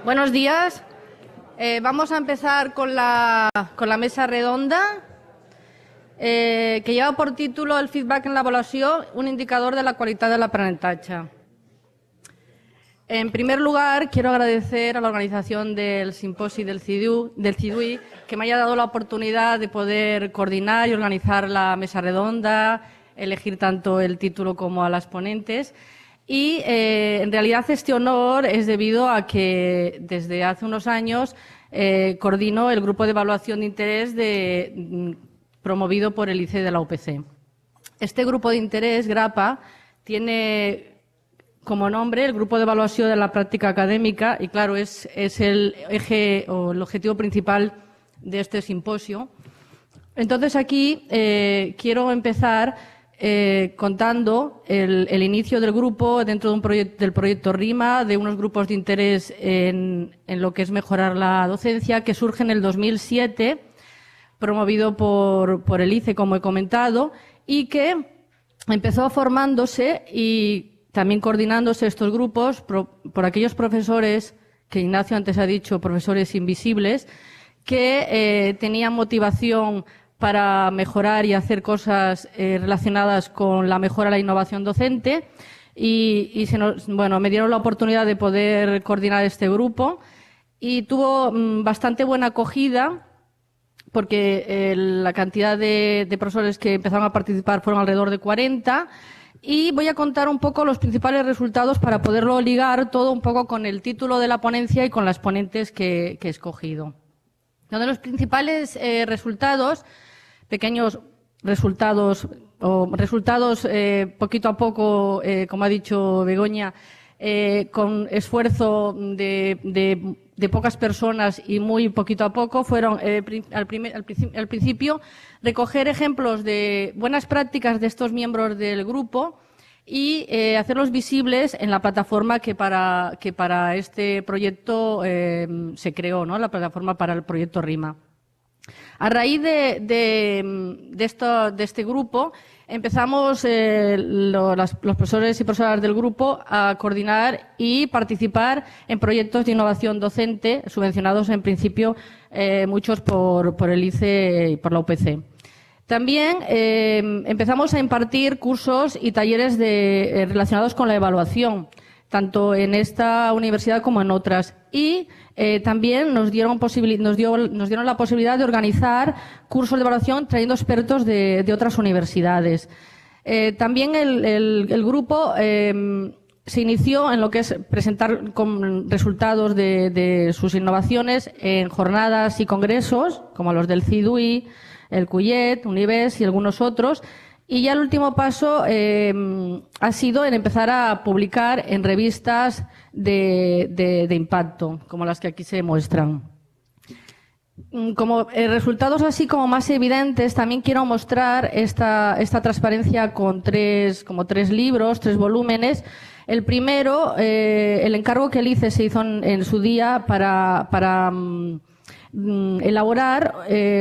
Buenos días. Vamos a empezar con la mesa redonda, que lleva por título el feedback en la evaluación, un indicador de la qualitat de l'aprenentatge. En primer lugar, quiero agradecer a la organización del simposio del CIDUI que me haya dado la oportunidad de poder coordinar y organizar la mesa redonda, elegir tanto el título como a las ponentes. Y en realidad este honor es debido a que desde hace unos años coordino el grupo de evaluación de interés promovido por el ICE de la UPC. Este grupo de interés, GRAPA, tiene como nombre el Grupo de Evaluación de la Práctica Académica y, claro, es el eje o el objetivo principal de este simposio. Entonces, aquí quiero empezar contando el inicio del grupo dentro de del proyecto RIMA, de unos grupos de interés en lo que es mejorar la docencia, que surge en el 2007, promovido por el ICE, como he comentado, y que empezó formándose y también coordinándose estos grupos por aquellos profesores, que Ignacio antes ha dicho, profesores invisibles, que tenían motivación para mejorar y hacer cosas relacionadas con la mejora de la innovación docente y me dieron la oportunidad de poder coordinar este grupo y tuvo bastante buena acogida porque la cantidad de profesores que empezaron a participar fueron alrededor de 40 y voy a contar un poco los principales resultados para poderlo ligar todo un poco con el título de la ponencia y con las ponentes que he escogido. Uno de los principales resultados, pequeños resultados o resultados poquito a poco, como ha dicho Begoña, con esfuerzo de pocas personas y muy poquito a poco, fueron al principio recoger ejemplos de buenas prácticas de estos miembros del grupo y hacerlos visibles en la plataforma que para este proyecto se creó, ¿no? La plataforma para el proyecto RIMA. A raíz de este grupo empezamos los profesores y profesoras del grupo a coordinar y participar en proyectos de innovación docente subvencionados en principio muchos por el ICE y por la UPC. También empezamos a impartir cursos y talleres relacionados con la evaluación, tanto en esta universidad como en otras. Y también nos dieron la posibilidad de organizar cursos de evaluación trayendo expertos de otras universidades. También el grupo se inició en lo que es presentar con resultados de sus innovaciones en jornadas y congresos, como los del CIDUI, el CUYET, Univés y algunos otros. Y ya el último paso ha sido en empezar a publicar en revistas de impacto, como las que aquí se muestran. Como resultados así como más evidentes, también quiero mostrar esta transparencia con tres libros, 3 volúmenes. El primero, el encargo que el ICE se hizo en su día para elaborar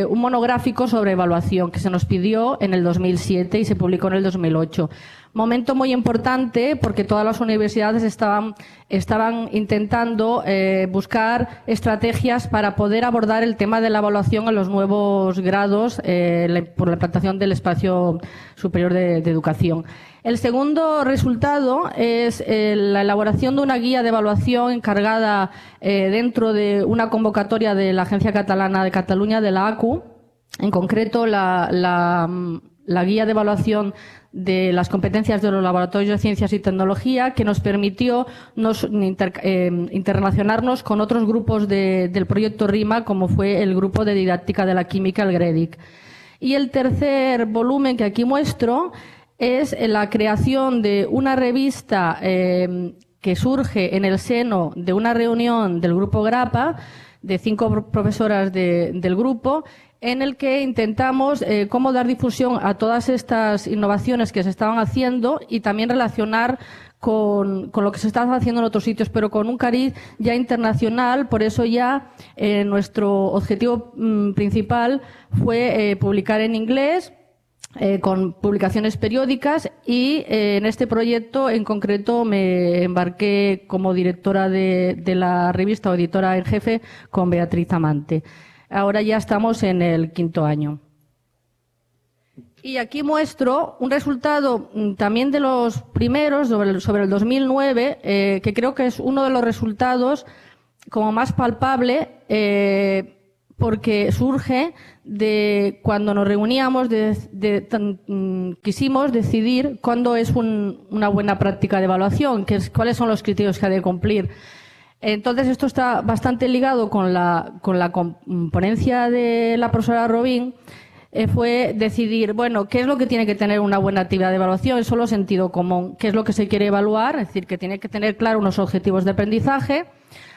un monográfico sobre evaluación que se nos pidió en el 2007 y se publicó en el 2008. Momento muy importante porque todas las universidades estaban intentando buscar estrategias para poder abordar el tema de la evaluación en los nuevos grados por la implantación del espacio superior de educación. El segundo resultado es la elaboración de una guía de evaluación encargada dentro de una convocatoria de la Agencia Catalana de Cataluña, de la ACU, en concreto la guía de evaluación de las competencias de los laboratorios de ciencias y tecnología, que nos permitió interrelacionarnos con otros grupos del proyecto RIMA, como fue el grupo de didáctica de la química, el GREDIC. Y el tercer volumen que aquí muestro es la creación de una revista que surge en el seno de una reunión del grupo GRAPA, de 5 profesoras del grupo, en el que intentamos cómo dar difusión a todas estas innovaciones que se estaban haciendo y también relacionar con lo que se estaba haciendo en otros sitios, pero con un cariz ya internacional. Por eso ya nuestro objetivo principal fue publicar en inglés con publicaciones periódicas y en este proyecto en concreto me embarqué como directora de la revista o editora en jefe con Beatriz Amante. Ahora ya estamos en el 5º año. Y aquí muestro un resultado también de los primeros, sobre el 2009, que creo que es uno de los resultados como más palpable, porque surge de cuando nos reuníamos, quisimos decidir cuándo es una buena práctica de evaluación, cuáles son los criterios que ha de cumplir. Entonces, esto está bastante ligado con la ponencia de la profesora Robín. Fue decidir, bueno, qué es lo que tiene que tener una buena actividad de evaluación, es solo sentido común, qué es lo que se quiere evaluar, es decir, que tiene que tener claro unos objetivos de aprendizaje,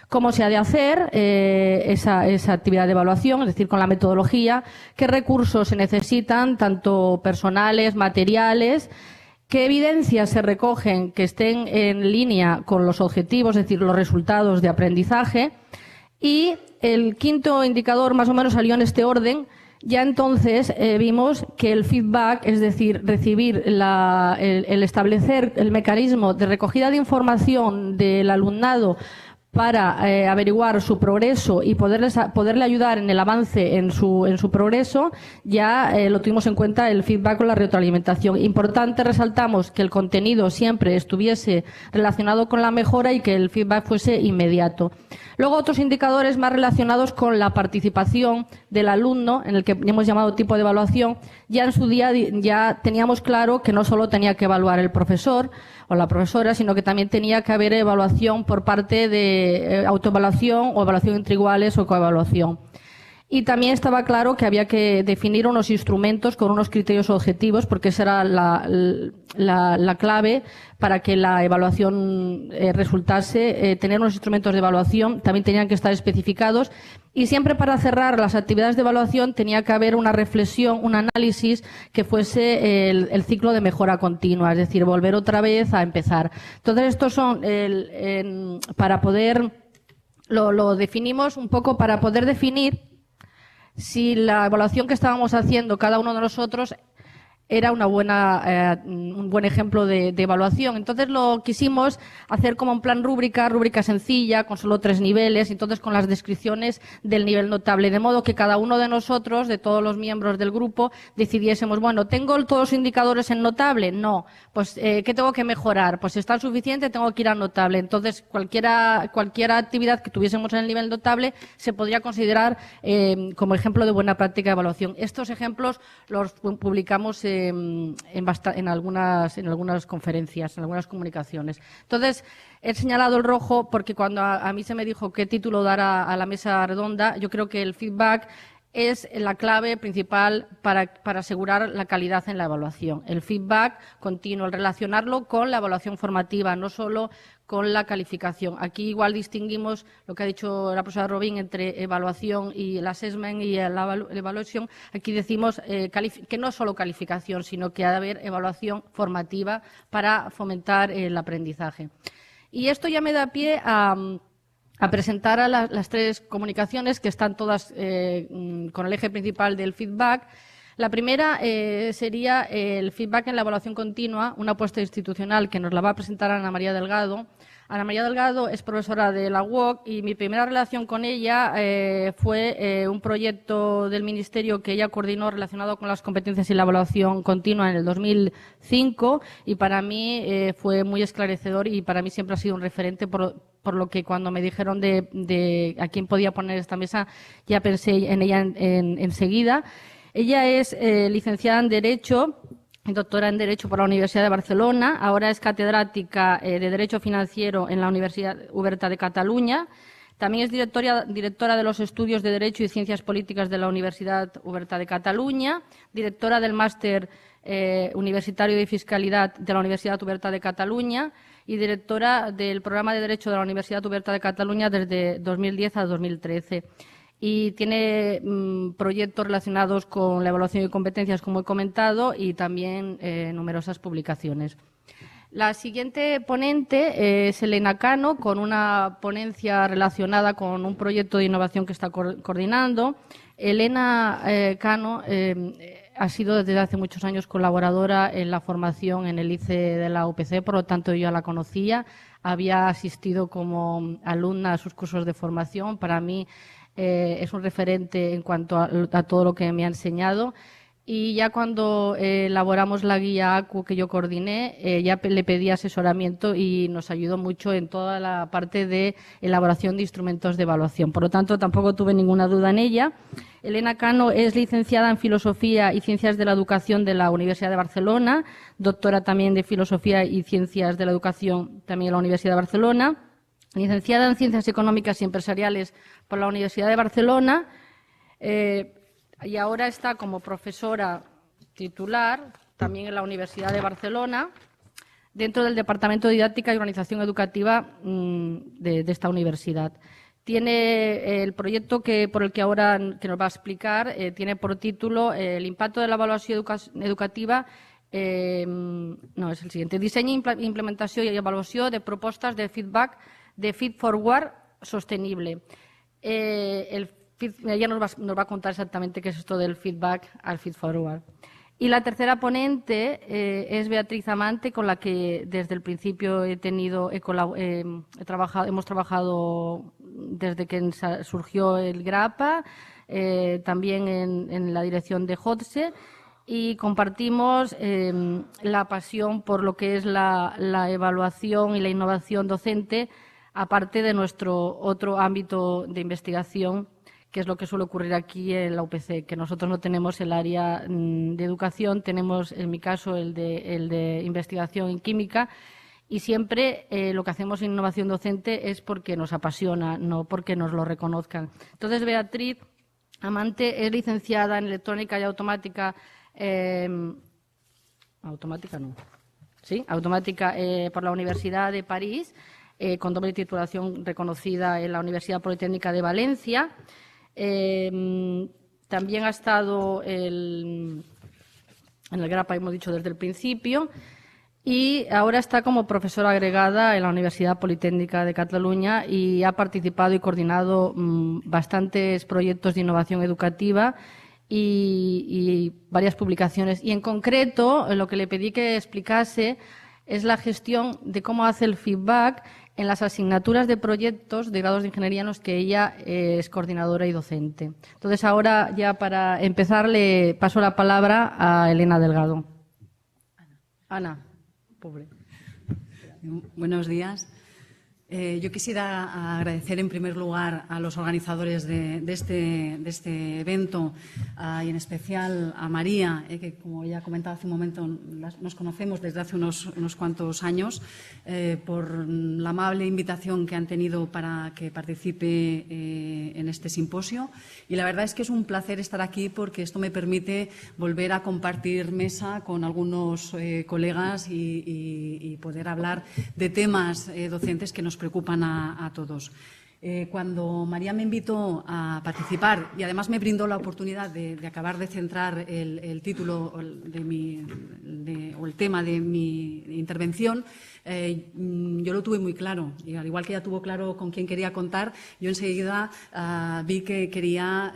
cómo se ha de hacer esa actividad de evaluación, es decir, con la metodología, qué recursos se necesitan, tanto personales, materiales, qué evidencias se recogen que estén en línea con los objetivos, es decir, los resultados de aprendizaje. Y el 5º indicador más o menos salió en este orden. Ya entonces vimos que el feedback, es decir, recibir el establecer el mecanismo de recogida de información del alumnado para averiguar su progreso y poderle ayudar en el avance en su progreso, ya lo tuvimos en cuenta el feedback con la retroalimentación. Importante, resaltamos que el contenido siempre estuviese relacionado con la mejora y que el feedback fuese inmediato. Luego, otros indicadores más relacionados con la participación del alumno, en el que hemos llamado tipo de evaluación, ya en su día ya teníamos claro que no solo tenía que evaluar el profesor o la profesora, sino que también tenía que haber evaluación por parte de autoevaluación o evaluación entre iguales o coevaluación. Y también estaba claro que había que definir unos instrumentos con unos criterios objetivos, porque esa era la clave para que la evaluación resultase. Tener unos instrumentos de evaluación también tenían que estar especificados. Y siempre para cerrar las actividades de evaluación tenía que haber una reflexión, un análisis que fuese el ciclo de mejora continua, es decir, volver otra vez a empezar. Entonces, estos son para poder, lo definimos un poco para poder definir si la evaluación que estábamos haciendo cada uno de nosotros era un buen ejemplo de evaluación. Entonces lo quisimos hacer como un plan rúbrica sencilla, con solo 3 niveles, entonces con las descripciones del nivel notable, de modo que cada uno de nosotros, de todos los miembros del grupo, decidiésemos, bueno, ¿tengo todos los indicadores en notable? No. Pues, ¿qué tengo que mejorar? Pues si está suficiente, tengo que ir a notable. Entonces, cualquier actividad que tuviésemos en el nivel notable se podría considerar como ejemplo de buena práctica de evaluación. Estos ejemplos los publicamos en algunas conferencias, en algunas comunicaciones. Entonces, he señalado el rojo porque cuando a mí se me dijo qué título dar a la mesa redonda, yo creo que el feedback es la clave principal para asegurar la calidad en la evaluación. El feedback continuo, el relacionarlo con la evaluación formativa, no solo con la calificación. Aquí igual distinguimos lo que ha dicho la profesora Robín entre evaluación y el assessment y la evaluación. Aquí decimos que no es solo calificación, sino que ha de haber evaluación formativa para fomentar el aprendizaje. Y esto ya me da pie a presentar a las 3 comunicaciones que están todas con el eje principal del feedback. La primera sería el feedback en la evaluación continua, una apuesta institucional que nos la va a presentar Ana María Delgado. Ana María Delgado es profesora de la UOC y mi primera relación con ella fue un proyecto del Ministerio que ella coordinó relacionado con las competencias y la evaluación continua en el 2005 y para mí fue muy esclarecedor y para mí siempre ha sido un referente por lo que cuando me dijeron de a quién podía poner esta mesa ya pensé en ella enseguida. Ella es licenciada en Derecho, doctora en Derecho por la Universidad de Barcelona, ahora es catedrática de Derecho Financiero en la Universidad Oberta de Cataluña. También es directora de los Estudios de Derecho y Ciencias Políticas de la Universidad Oberta de Cataluña, directora del Máster Universitario de Fiscalidad de la Universidad Oberta de Cataluña y directora del Programa de Derecho de la Universidad Oberta de Cataluña desde 2010 a 2013. Y tiene proyectos relacionados con la evaluación de competencias, como he comentado, y también numerosas publicaciones. La siguiente ponente es Elena Cano, con una ponencia relacionada con un proyecto de innovación que está coordinando. Elena Cano ha sido desde hace muchos años colaboradora en la formación en el ICE de la UPC, por lo tanto yo ya la conocía, había asistido como alumna a sus cursos de formación. Para mí es un referente en cuanto a todo lo que me ha enseñado. Y ya cuando elaboramos la guía ACU que yo coordiné, ya le pedí asesoramiento y nos ayudó mucho en toda la parte de elaboración de instrumentos de evaluación. Por lo tanto, tampoco tuve ninguna duda en ella. Elena Cano es licenciada en Filosofía y Ciencias de la Educación de la Universidad de Barcelona, doctora también de Filosofía y Ciencias de la Educación también en la Universidad de Barcelona, licenciada en Ciencias Económicas y Empresariales por la Universidad de Barcelona, y ahora está como profesora titular también en la Universidad de Barcelona, dentro del Departamento de Didáctica y Organización Educativa de esta universidad. Tiene el proyecto por el que ahora que nos va a explicar, tiene por título el impacto de la evaluación educativa, no, es el siguiente, diseño, implementació i avaluació de propostes de feedback de feed forward sostenible. Ella nos va a contar exactamente qué es esto del feedback al feed forward. Y la tercera ponente es Beatriz Amante, con la que desde el principio hemos trabajado desde que surgió el GRAPA, también en la dirección de JOTSE, y compartimos la pasión por lo que es la evaluación y la innovación docente, aparte de nuestro otro ámbito de investigación, que es lo que suele ocurrir aquí en la UPC, que nosotros no tenemos el área de educación, tenemos, en mi caso, el de investigación en química, y siempre lo que hacemos en innovación docente es porque nos apasiona, no porque nos lo reconozcan. Entonces, Beatriz Amante es licenciada en Electrónica y Automática, automática por la Universidad de París, con doble titulación reconocida en la Universidad Politécnica de Valencia. También ha estado en el GRAPA, hemos dicho desde el principio, y ahora está como profesora agregada en la Universidad Politécnica de Cataluña y ha participado y coordinado bastantes proyectos de innovación educativa y varias publicaciones. Y en concreto, lo que le pedí que explicase es la gestión de cómo hace el feedback en las asignaturas de proyectos de grados de ingeniería en los que ella es coordinadora y docente. Entonces, ahora ya para empezar le paso la palabra a Elena Delgado. Ana, pobre. Buenos días. Yo quisiera agradecer en primer lugar a los organizadores de este evento y en especial a María, que como ya comentaba hace un momento, nos conocemos desde hace unos cuantos años, por la amable invitación que han tenido para que participe en este simposio. Y la verdad es que es un placer estar aquí porque esto me permite volver a compartir mesa con algunos colegas y poder hablar de temas docentes que nos preocupan a todos. Cuando María me invitó a participar y además me brindó la oportunidad de acabar de centrar el título o el tema de mi intervención, yo lo tuve muy claro. Y al igual que ella tuvo claro con quién quería contar, yo enseguida vi que quería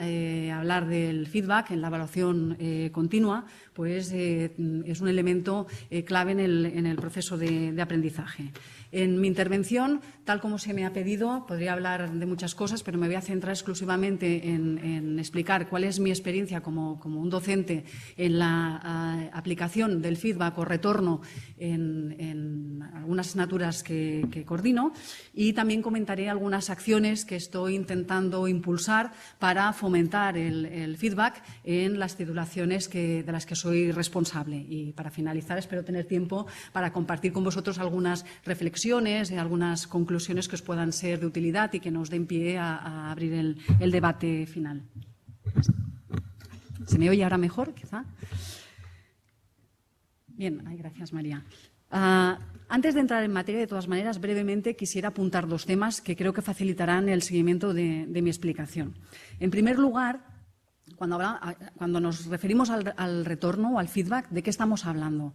hablar del feedback en la evaluación continua, pues es un elemento clave en el proceso de aprendizaje. En mi intervención, tal como se me ha pedido, podría hablar de muchas cosas, pero me voy a centrar exclusivamente en explicar cuál es mi experiencia como un docente en la aplicación del feedback o retorno en algunas asignaturas que coordino, y también comentaré algunas acciones que estoy intentando impulsar para fomentar el feedback en las titulaciones de las que soy responsable. Y para finalizar, espero tener tiempo para compartir con vosotros algunas reflexiones y algunas conclusiones que os puedan ser de utilidad y que nos den pie a abrir el debate final. ¿Se me oye ahora mejor, quizá? Bien, gracias, María. Antes de entrar en materia, de todas maneras, brevemente quisiera apuntar dos temas que creo que facilitarán el seguimiento de mi explicación. En primer lugar, cuando nos referimos al retorno o al feedback, ¿de qué estamos hablando?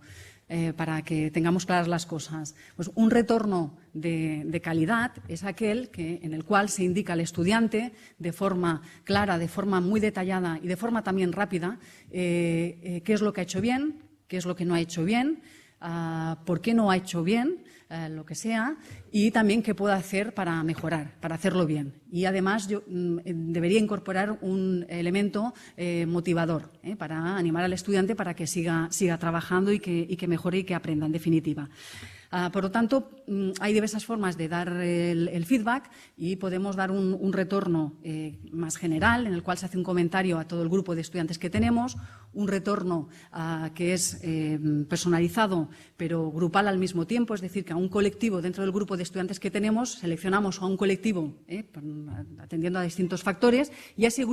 Para que tengamos claras las cosas. Pues un retorno de calidad es aquel en el cual se indica al estudiante de forma clara, de forma muy detallada y de forma también rápida qué es lo que ha hecho bien, qué es lo que no ha hecho bien, por qué no ha hecho bien, lo que sea, y también qué puede hacer para mejorar, para hacerlo bien. Y además yo debería incorporar un elemento motivador para animar al estudiante para que siga trabajando y que mejore y que aprenda, en definitiva. Por lo tanto, hay diversas formas de dar el feedback y podemos dar un retorno más general, en el cual se hace un comentario a todo el grupo de estudiantes que tenemos, un retorno que es personalizado pero grupal al mismo tiempo, es decir, que a un colectivo dentro del grupo de estudiantes que tenemos seleccionamos a un colectivo atendiendo a distintos factores y a ese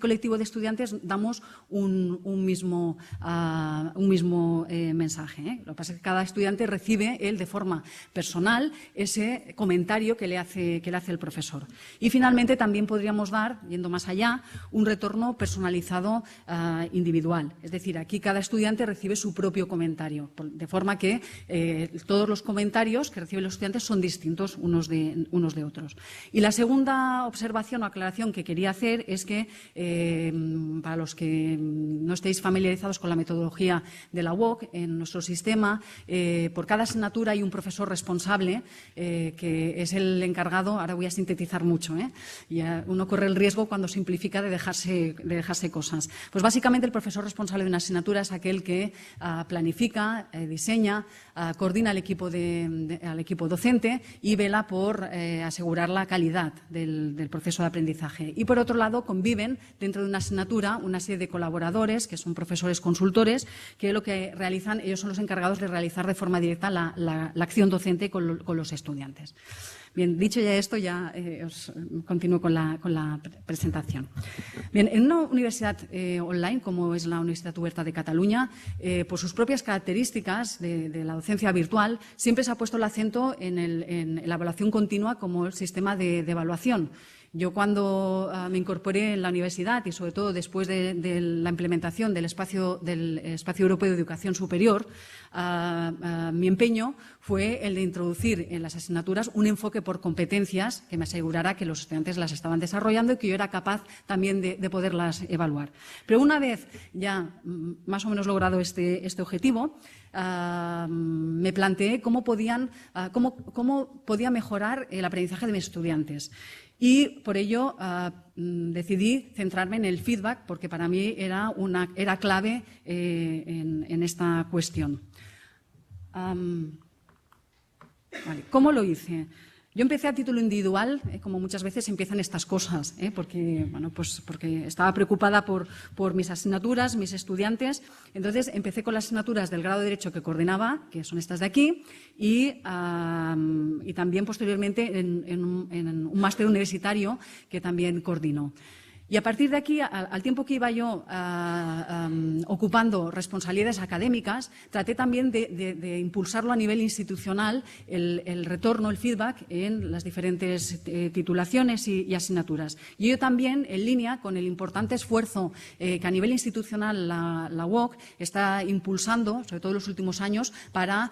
colectivo de estudiantes damos un mismo mensaje. Lo que pasa es que cada estudiante recibe de forma personal ese comentario que le hace el profesor. Y finalmente también podríamos dar, yendo más allá, un retorno personalizado individual. Es decir, aquí cada estudiante recibe su propio comentario, de forma que todos los comentarios que reciben los estudiantes son distintos unos de otros. Y la segunda observación o aclaración que quería hacer es que, para los que no estéis familiarizados con la metodología de la UOC, en nuestro sistema, por cada asignatura hay un profesor responsable que es el encargado, ahora voy a sintetizar mucho, y uno corre el riesgo cuando simplifica de dejarse cosas. Pues básicamente el profesor responsable de una asignatura es aquel que planifica, diseña, coordina al equipo docente y vela por asegurar la calidad del proceso de aprendizaje. Y por otro lado, conviven dentro de una asignatura una serie de colaboradores que son profesores consultores que lo que realizan, ellos son los encargados de realizar de forma directa la acción docente con los estudiantes. Bien, dicho ya esto, ya os continúo con la presentación. Bien, en una universidad online, como es la Universitat Oberta de Cataluña, por sus propias características de la docencia virtual, siempre se ha puesto el acento en la evaluación continua como el sistema de evaluación. Yo cuando me incorporé en la universidad y sobre todo después de la implementación del Espacio Europeo de Educación Superior, mi empeño fue el de introducir en las asignaturas un enfoque por competencias que me asegurara que los estudiantes las estaban desarrollando y que yo era capaz también de poderlas evaluar. Pero una vez ya más o menos logrado este objetivo, me planteé cómo podía mejorar el aprendizaje de mis estudiantes. Y por ello decidí centrarme en el feedback porque para mí era clave en esta cuestión. ¿Cómo lo hice? Yo empecé a título individual, como muchas veces empiezan estas cosas, porque estaba preocupada por mis asignaturas, mis estudiantes. Entonces, empecé con las asignaturas del grado de Derecho que coordinaba, que son estas de aquí, y también posteriormente en un máster universitario que también coordinó. Y a partir de aquí, al tiempo que iba yo ocupando responsabilidades académicas, traté también de impulsarlo a nivel institucional, el retorno, el feedback en las diferentes titulaciones y asignaturas. Y ello también en línea con el importante esfuerzo que a nivel institucional la UOC está impulsando, sobre todo en los últimos años, para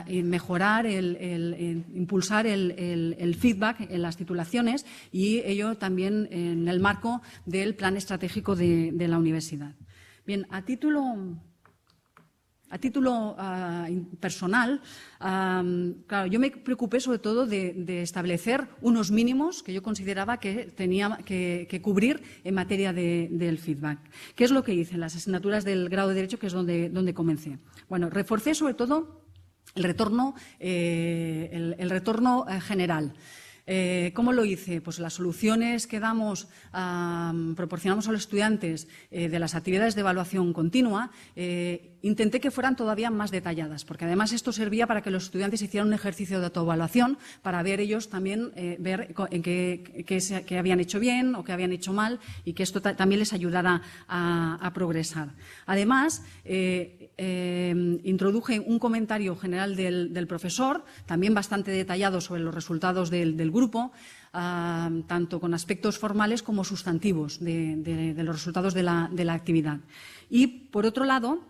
mejorar, impulsar el feedback en las titulaciones y ello también en el marco del plan estratégico de la universidad. Bien, a título personal, claro, yo me preocupé sobre todo de establecer unos mínimos que yo consideraba que tenía que cubrir en materia del feedback. ¿Qué es lo que hice en las asignaturas del grado de Derecho, que es donde comencé? Bueno, reforcé sobre todo el retorno general. ¿Cómo lo hice? Pues las soluciones que proporcionamos a los estudiantes de las actividades de evaluación continua, intenté que fueran todavía más detalladas, porque además esto servía para que los estudiantes hicieran un ejercicio de autoevaluación, para ver ellos también, ver en qué habían hecho bien o qué habían hecho mal y que esto también les ayudara a progresar. Además, introduje un comentario general del profesor, también bastante detallado sobre los resultados del grupo, grupo, tanto con aspectos formales como sustantivos de los resultados de la actividad. Y, por otro lado,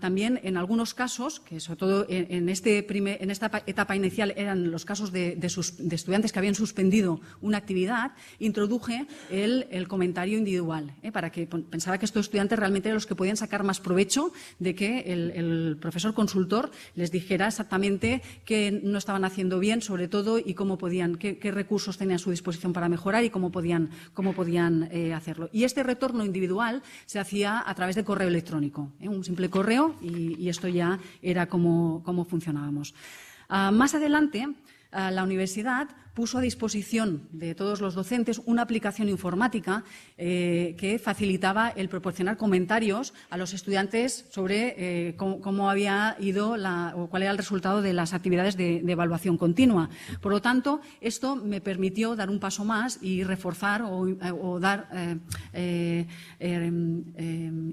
también en algunos casos, que sobre todo en esta etapa inicial eran los casos de estudiantes que habían suspendido una actividad, introduje el comentario individual, para que pensaba que estos estudiantes realmente eran los que podían sacar más provecho de que el profesor consultor les dijera exactamente qué no estaban haciendo bien, sobre todo, y cómo podían, qué recursos tenían a su disposición para mejorar y cómo podían hacerlo. Y este retorno individual se hacía a través de correo electrónico, un simple correo, y esto ya era cómo funcionábamos. Más adelante, la universidad puso a disposición de todos los docentes una aplicación informática que facilitaba el proporcionar comentarios a los estudiantes sobre cómo había ido o cuál era el resultado de las actividades de evaluación continua. Por lo tanto, esto me permitió dar un paso más y reforzar o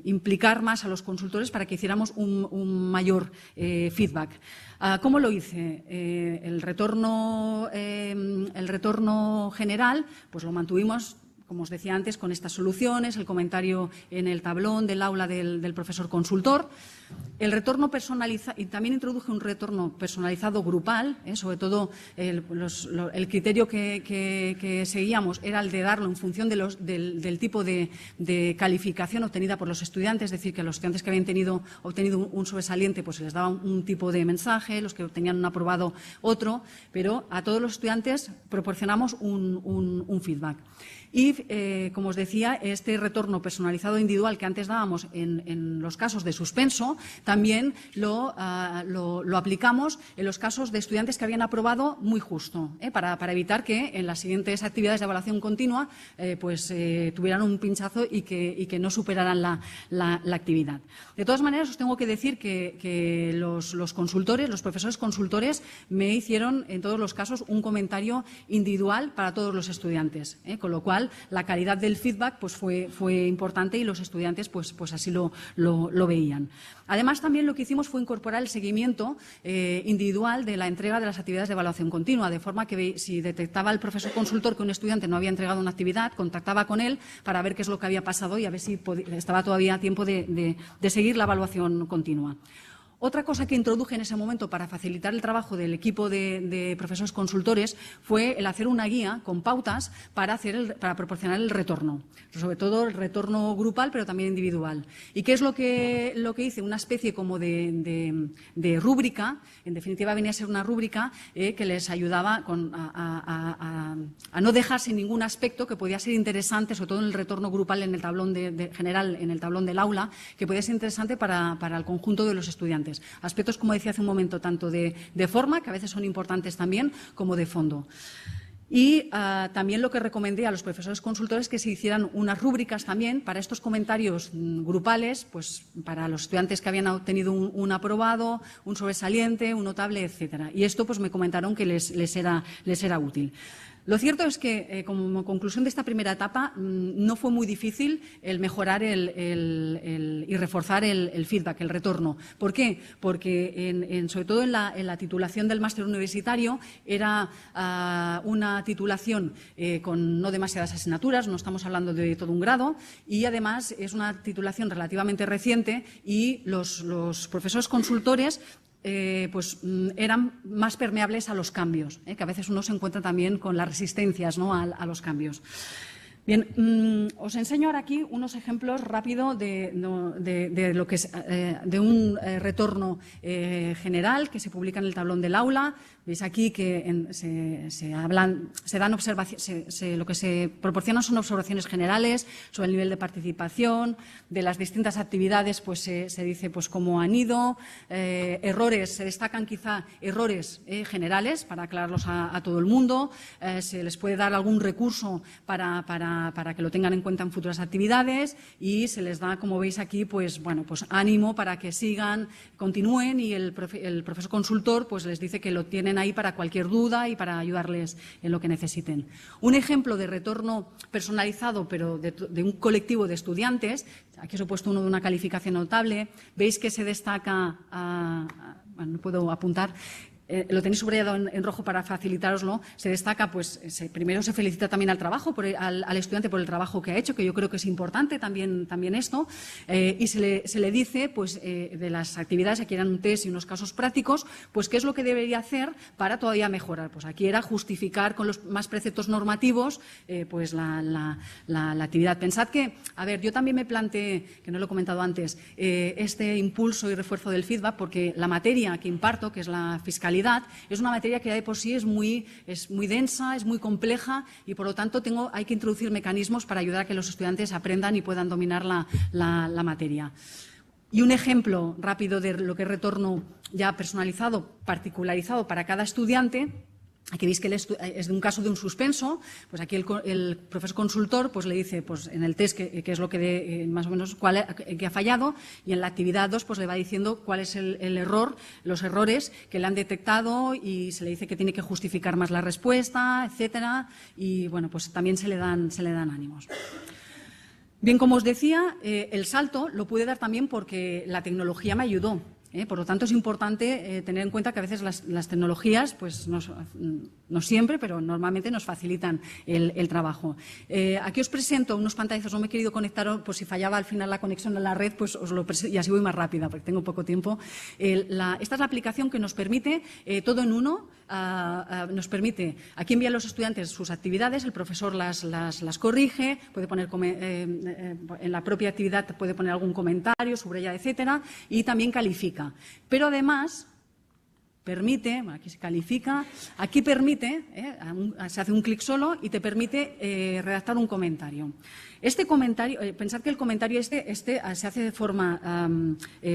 implicar más a los consultores para que hiciéramos un mayor feedback. ¿Cómo lo hice? El retorno general, pues lo mantuvimos, como os decía antes, con estas soluciones, el comentario en el tablón del aula del profesor consultor. El retorno personalizado, y también introduje un retorno personalizado grupal, sobre todo el criterio que seguíamos era el de darlo en función del tipo de calificación obtenida por los estudiantes, es decir, que a los estudiantes que habían obtenido un sobresaliente pues se les daba un tipo de mensaje, los que tenían un aprobado otro, pero a todos los estudiantes proporcionamos un feedback. Y, como os decía, este retorno personalizado individual que antes dábamos en los casos de suspenso, también lo aplicamos en los casos de estudiantes que habían aprobado muy justo, para evitar que en las siguientes actividades de evaluación continua tuvieran un pinchazo y que no superaran la actividad. De todas maneras, os tengo que decir que los consultores, los profesores consultores, me hicieron en todos los casos un comentario individual para todos los estudiantes, con lo cual la calidad del feedback pues fue importante y los estudiantes pues así lo veían. Además, también lo que hicimos fue incorporar el seguimiento individual de la entrega de las actividades de evaluación continua, de forma que si detectaba el profesor consultor que un estudiante no había entregado una actividad, contactaba con él para ver qué es lo que había pasado y a ver si estaba todavía a tiempo de seguir la evaluación continua. Otra cosa que introduje en ese momento para facilitar el trabajo del equipo de profesores consultores fue el hacer una guía con pautas para proporcionar el retorno, sobre todo el retorno grupal, pero también individual. ¿Y qué es lo que hice? Una especie como de rúbrica, en definitiva venía a ser una rúbrica que les ayudaba a no dejar sin ningún aspecto que podía ser interesante, sobre todo en el retorno grupal en el tablón general, en el tablón del aula, que podía ser interesante para el conjunto de los estudiantes. Aspectos, como decía hace un momento, tanto de forma, que a veces son importantes también, como de fondo. Y también lo que recomendé a los profesores consultores que se hicieran unas rúbricas también para estos comentarios grupales, pues para los estudiantes que habían obtenido un aprobado, un sobresaliente, un notable, etcétera. Y esto pues me comentaron que les era útil. Lo cierto es que, como conclusión de esta primera etapa, no fue muy difícil el mejorar y reforzar el feedback, el retorno. ¿Por qué? Porque, sobre todo en la titulación del máster universitario, era una titulación con no demasiadas asignaturas, no estamos hablando de todo un grado, y además es una titulación relativamente reciente y los profesores consultores eran más permeables a los cambios, que a veces uno se encuentra también con las resistencias, ¿no?, a los cambios. Bien, os enseño ahora aquí unos ejemplos rápidos de lo que es de un retorno general que se publica en el tablón del aula. Veis aquí que lo que se proporcionan son observaciones generales sobre el nivel de participación, de las distintas actividades, pues se dice pues cómo han ido, errores, se destacan quizá errores generales para aclararlos a todo el mundo, se les puede dar algún recurso para que lo tengan en cuenta en futuras actividades y se les da, como veis aquí, pues ánimo para que sigan, continúen y el profesor consultor pues les dice que lo tienen ahí para cualquier duda y para ayudarles en lo que necesiten. Un ejemplo de retorno personalizado, pero de un colectivo de estudiantes, aquí os he puesto uno de una calificación notable, veis que se destaca, no puedo apuntar, lo tenéis subrayado en rojo para facilitároslo, se destaca, pues, primero se felicita también al estudiante por el trabajo que ha hecho, que yo creo que es importante también esto, y se le dice, pues, de las actividades, aquí eran un test y unos casos prácticos, pues, qué es lo que debería hacer para todavía mejorar. Pues aquí era justificar con los más preceptos normativos, pues, la actividad. Pensad que, a ver, yo también me planteé, que no lo he comentado antes, este impulso y refuerzo del feedback, porque la materia que imparto, que es la fiscalidad, es una materia que ya de por sí es muy densa, es muy compleja y, por lo tanto, hay que introducir mecanismos para ayudar a que los estudiantes aprendan y puedan dominar la materia. Y un ejemplo rápido de lo que es retorno ya personalizado, particularizado para cada estudiante. Aquí veis que es de un caso de un suspenso, pues aquí el profesor consultor pues le dice, pues en el test qué es lo que más o menos que ha fallado, y en la actividad 2 pues le va diciendo cuál es el error, los errores que le han detectado, y se le dice que tiene que justificar más la respuesta, etcétera, y bueno, pues también se le dan ánimos. Bien, como os decía, el salto lo pude dar también porque la tecnología me ayudó. Por lo tanto, es importante tener en cuenta que a veces las tecnologías, pues no siempre, pero normalmente nos facilitan el trabajo. Aquí os presento unos pantallazos, no me he querido conectar, pues si fallaba al final la conexión a la red, pues os lo presento y así voy más rápida, porque tengo poco tiempo. Esta es la aplicación que nos permite todo en uno. Nos permite, aquí envían los estudiantes sus actividades, el profesor las corrige, puede poner en la propia actividad puede poner algún comentario, subraya, etcétera, y también califica. Pero además permite, bueno, aquí se califica, aquí permite, se hace un clic solo y te permite redactar un comentario. Este comentario, pensad que el comentario se hace de forma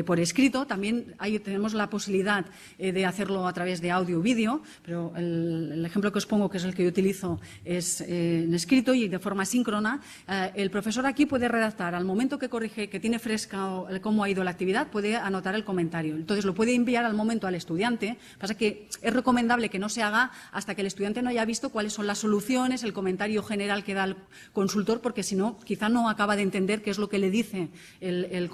por escrito. También tenemos la posibilidad de hacerlo a través de audio o vídeo, pero el ejemplo que os pongo, que es el que yo utilizo, es en escrito y de forma síncrona. El profesor aquí puede redactar, al momento que corrige, que tiene fresca cómo ha ido la actividad, puede anotar el comentario. Entonces, lo puede enviar al momento al estudiante. Pasa que es recomendable que no se haga hasta que el estudiante no haya visto cuáles son las soluciones, el comentario general que da el consultor, porque si no, quizá no acaba de entender qué es lo que le dice el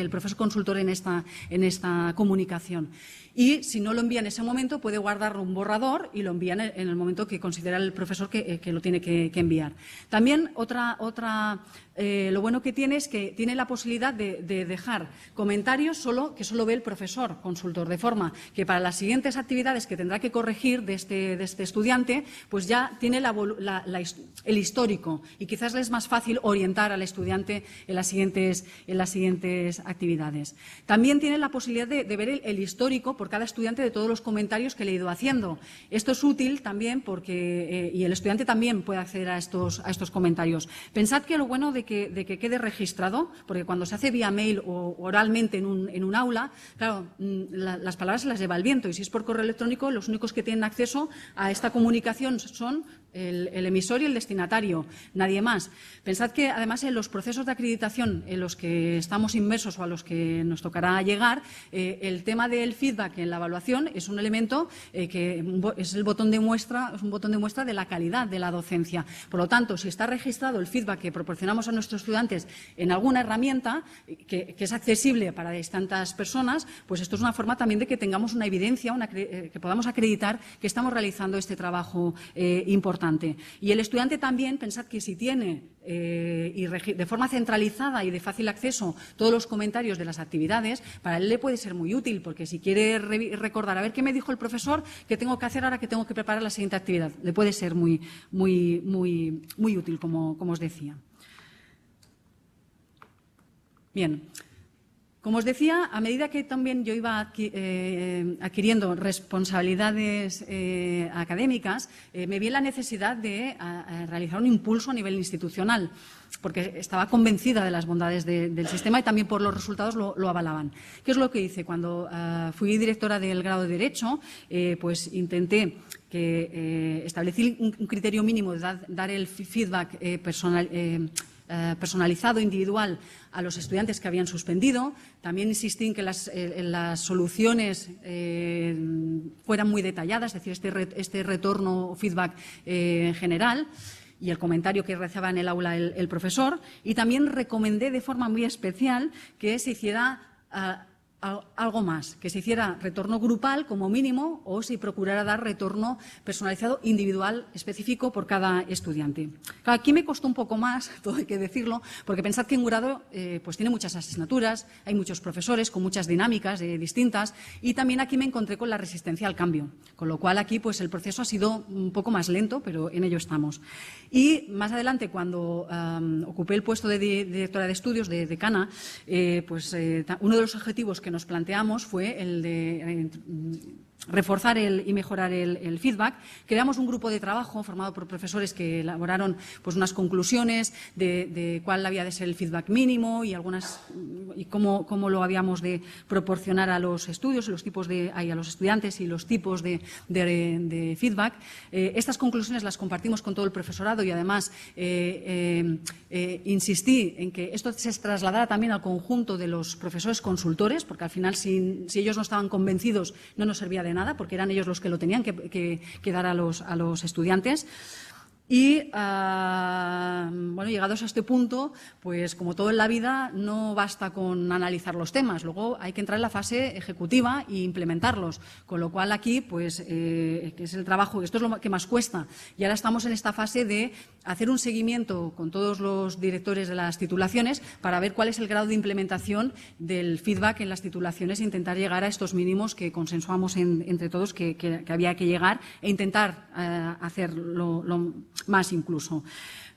profesor consultor en esta comunicación. Y si no lo envía en ese momento, puede guardar un borrador y lo envía en el momento que considera el profesor que lo tiene que enviar. También lo bueno que tiene es que tiene la posibilidad de dejar comentarios que solo ve el profesor consultor, de forma que para las siguientes actividades que tendrá que corregir de este estudiante, pues ya tiene el histórico, y quizás le es más fácil orientar al estudiante en las siguientes actividades. También tiene la posibilidad de ver el histórico por cada estudiante de todos los comentarios que le he ido haciendo. Esto es útil también porque y el estudiante también puede acceder a estos comentarios. Pensad que lo bueno de que quede registrado, porque cuando se hace vía mail o oralmente en un aula, claro, las palabras se las lleva el viento, y si es por correo electrónico, los únicos que tienen acceso a esta comunicación son el emisor y el destinatario, nadie más. Pensad que, además, en los procesos de acreditación en los que estamos inmersos o a los que nos tocará llegar, el tema del feedback en la evaluación es un elemento que es un botón de muestra de la calidad de la docencia. Por lo tanto, si está registrado el feedback que proporcionamos a nuestros estudiantes en alguna herramienta que es accesible para distintas personas, pues esto es una forma también de que tengamos una evidencia, que podamos acreditar que estamos realizando este trabajo importante. Y el estudiante también, pensad que si tiene de forma centralizada y de fácil acceso todos los comentarios de las actividades, para él le puede ser muy útil, porque si quiere recordar a ver qué me dijo el profesor, qué tengo que hacer ahora que tengo que preparar la siguiente actividad, le puede ser muy útil, como os decía. Bien. Como os decía, a medida que también yo iba adquiriendo responsabilidades académicas, me vi en la necesidad de realizar un impulso a nivel institucional, porque estaba convencida de las bondades del sistema y también por los resultados lo avalaban. ¿Qué es lo que hice? Cuando fui directora del grado de Derecho, pues intenté establecer un criterio mínimo de dar el feedback personalizado, individual, a los estudiantes que habían suspendido. También insistí en que las soluciones fueran muy detalladas, es decir, este retorno o feedback general y el comentario que realizaba en el aula el profesor. Y también recomendé de forma muy especial que se hiciera algo más, que se hiciera retorno grupal como mínimo o se procurara dar retorno personalizado, individual, específico por cada estudiante. Claro, aquí me costó un poco más, todo hay que decirlo, porque pensad que un grado pues tiene muchas asignaturas, hay muchos profesores con muchas dinámicas distintas y también aquí me encontré con la resistencia al cambio, con lo cual aquí pues el proceso ha sido un poco más lento, pero en ello estamos. Y más adelante, cuando ocupé el puesto de directora de estudios, de decana, uno de los objetivos que nos planteamos fue el de reforzar y mejorar el feedback. Creamos un grupo de trabajo formado por profesores que elaboraron pues, unas conclusiones de cuál había de ser el feedback mínimo y cómo lo habíamos de proporcionar a los estudios, a los estudiantes y los tipos de feedback. Estas conclusiones las compartimos con todo el profesorado y además insistí en que esto se trasladara también al conjunto de los profesores consultores, porque al final si ellos no estaban convencidos no nos servía de nada, porque eran ellos los que lo tenían que dar a los estudiantes. Y, llegados a este punto, pues como todo en la vida, no basta con analizar los temas. Luego hay que entrar en la fase ejecutiva e implementarlos. Con lo cual aquí, pues, que es el trabajo, esto es lo que más cuesta. Y ahora estamos en esta fase de hacer un seguimiento con todos los directores de las titulaciones para ver cuál es el grado de implementación del feedback en las titulaciones e intentar llegar a estos mínimos que consensuamos entre todos que había que llegar e intentar hacerlo más incluso.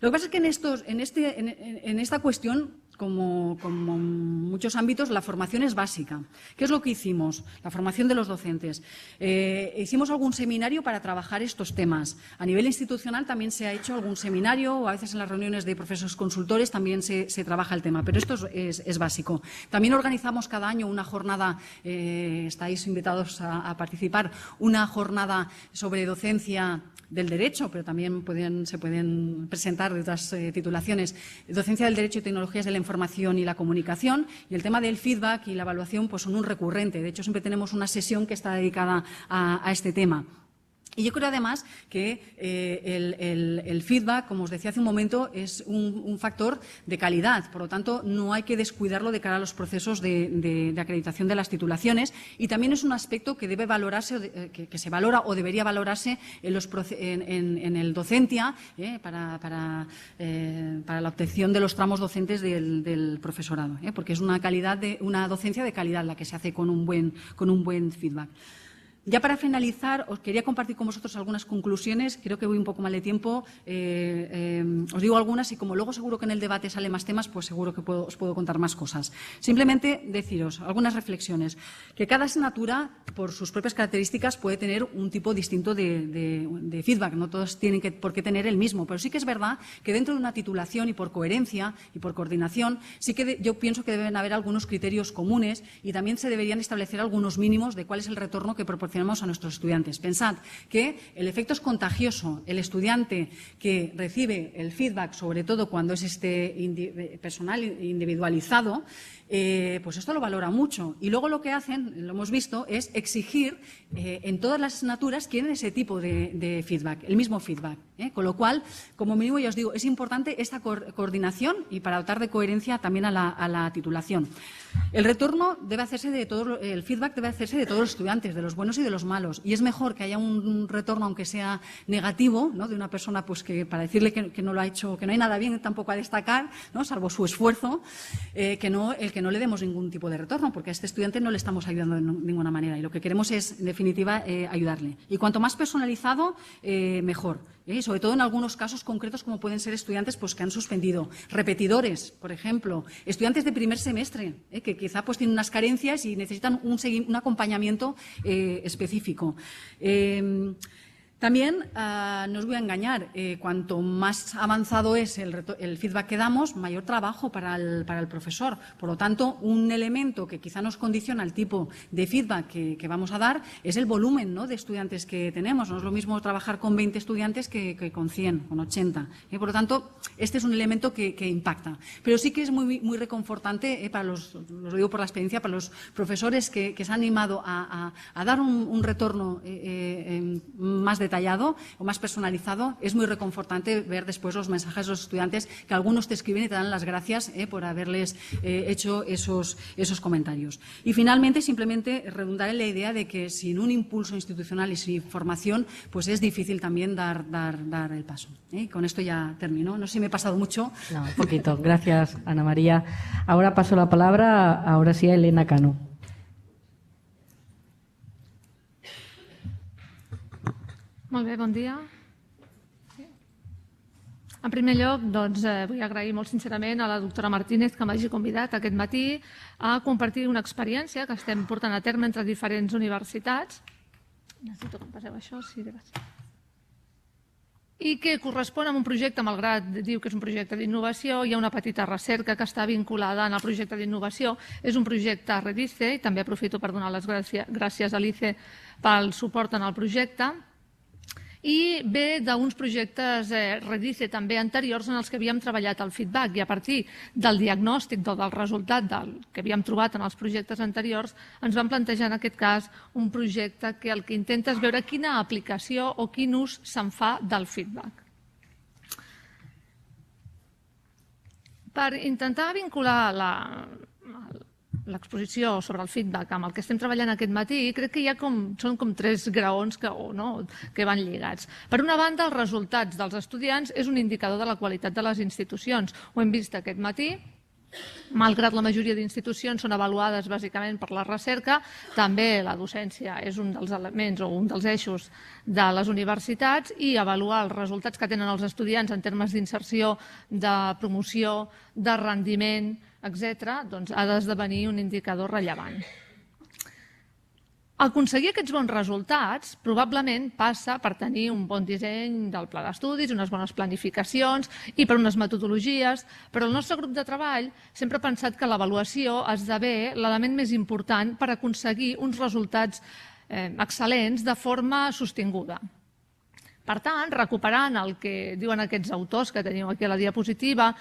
Lo que pasa es que en esta cuestión, como muchos ámbitos, la formación es básica. ¿Qué es lo que hicimos? La formación de los docentes. Hicimos algún seminario para trabajar estos temas. A nivel institucional también se ha hecho algún seminario o a veces en las reuniones de profesores consultores también se trabaja el tema, pero esto es básico. También organizamos cada año una jornada, estáis invitados a participar, una jornada sobre docencia del derecho, pero también se pueden presentar de otras titulaciones, docencia del derecho y tecnologías de la información y la comunicación, y el tema del feedback y la evaluación pues son un recurrente. De hecho, siempre tenemos una sesión que está dedicada a este tema. Y yo creo, además, que el feedback, como os decía hace un momento, es un factor de calidad. Por lo tanto, no hay que descuidarlo de cara a los procesos de acreditación de las titulaciones. Y también es un aspecto que debe valorarse, que se valora o debería valorarse en el docencia para la obtención de los tramos docentes del profesorado, porque es una docencia de calidad la que se hace con un buen feedback. Ya para finalizar, os quería compartir con vosotros algunas conclusiones. Creo que voy un poco mal de tiempo. Os digo algunas y como luego seguro que en el debate salen más temas, pues seguro que os puedo contar más cosas. Simplemente deciros algunas reflexiones. Que cada asignatura, por sus propias características, puede tener un tipo distinto de feedback. No todos tienen por qué tener el mismo. Pero sí que es verdad que dentro de una titulación y por coherencia y por coordinación, sí que yo pienso que deben haber algunos criterios comunes y también se deberían establecer algunos mínimos de cuál es el retorno que proporciona a nuestros estudiantes. Pensad que el efecto es contagioso. El estudiante que recibe el feedback, sobre todo cuando es personal, individualizado, pues esto lo valora mucho. Y luego lo que hacen, lo hemos visto, es exigir en todas las asignaturas quieren ese tipo de feedback, el mismo feedback. Con lo cual, como mínimo, ya os digo, es importante esta coordinación y para dotar de coherencia también a la titulación. El retorno debe hacerse el feedback debe hacerse de todos los estudiantes, de los buenos y de los malos. Y es mejor que haya un retorno, aunque sea negativo, ¿no?, de una persona pues que para decirle que no lo ha hecho, que no hay nada bien tampoco a destacar, ¿no?, salvo su esfuerzo, que no le demos ningún tipo de retorno, porque a este estudiante no le estamos ayudando de ninguna manera. Y lo que queremos es, en definitiva, ayudarle. Y cuanto más personalizado, mejor. Sobre todo en algunos casos concretos, como pueden ser estudiantes pues, que han suspendido, repetidores, por ejemplo, estudiantes de primer semestre, que quizá pues, tienen unas carencias y necesitan un acompañamiento específico. También, no os voy a engañar, cuanto más avanzado es el feedback que damos, mayor trabajo para el profesor. Por lo tanto, un elemento que quizá nos condiciona el tipo de feedback que vamos a dar es el volumen, ¿no?, de estudiantes que tenemos. No es lo mismo trabajar con 20 estudiantes que con 100, con 80. Por lo tanto, este es un elemento que impacta. Pero sí que es muy, muy reconfortante os lo digo por la experiencia, para los profesores que se han animado a dar un retorno más detallado o más personalizado, es muy reconfortante ver después los mensajes de los estudiantes que algunos te escriben y te dan las gracias por haberles hecho esos comentarios. Y finalmente, simplemente redundar en la idea de que sin un impulso institucional y sin formación, pues es difícil también dar el paso. Con esto ya termino. No sé si me he pasado mucho. No, un poquito. Gracias, Ana María. Ahora paso la palabra, ahora sí, a Elena Cano. Molt bé, bon dia. En primer lloc, doncs, vull agrair molt sincerament a la doctora Martínez que m'hagi convidat aquest matí a compartir una experiència que estem portant a terme entre diferents universitats. Necessito que em passeu això, sí, gràcies. I que correspon a un projecte, malgrat diu que és un projecte d'innovació, hi ha una petita recerca que està vinculada en el projecte d'innovació. És un projecte Redice, i també aprofito per donar les gràcies a l'ICE pel suport en el projecte, i ve d'uns projectes Redice també anteriors en els que havíem treballat el feedback, i a partir del diagnòstic del resultat que havíem trobat en els projectes anteriors ens vam plantejar en aquest cas un projecte que el que intenta és veure quina aplicació o quin ús se'n fa del feedback. Per intentar vincular l'exposició sobre el feedback amb el que estem treballant aquest matí, crec que són com tres graons que van lligats. Per una banda, els resultats dels estudiants és un indicador de la qualitat de les institucions. Ho hem vist aquest matí. Malgrat la majoria d'institucions són avaluades bàsicament per la recerca, també la docència és un dels elements o un dels eixos de les universitats, i avaluar els resultats que tenen els estudiants en termes d'inserció, de promoció, de rendiment, etc., doncs ha d'esdevenir un indicador rellevant. Aconseguir aquests bons resultats probablement passa per tenir un bon disseny del pla d'estudis, unes bones planificacions i per unes metodologies, però el nostre grup de treball sempre ha pensat que l'avaluació esdevé l'element més important per aconseguir uns resultats excel·lents de forma sostinguda. Per tant, recuperant el que diuen aquests autors que teniu aquí a la diapositiva,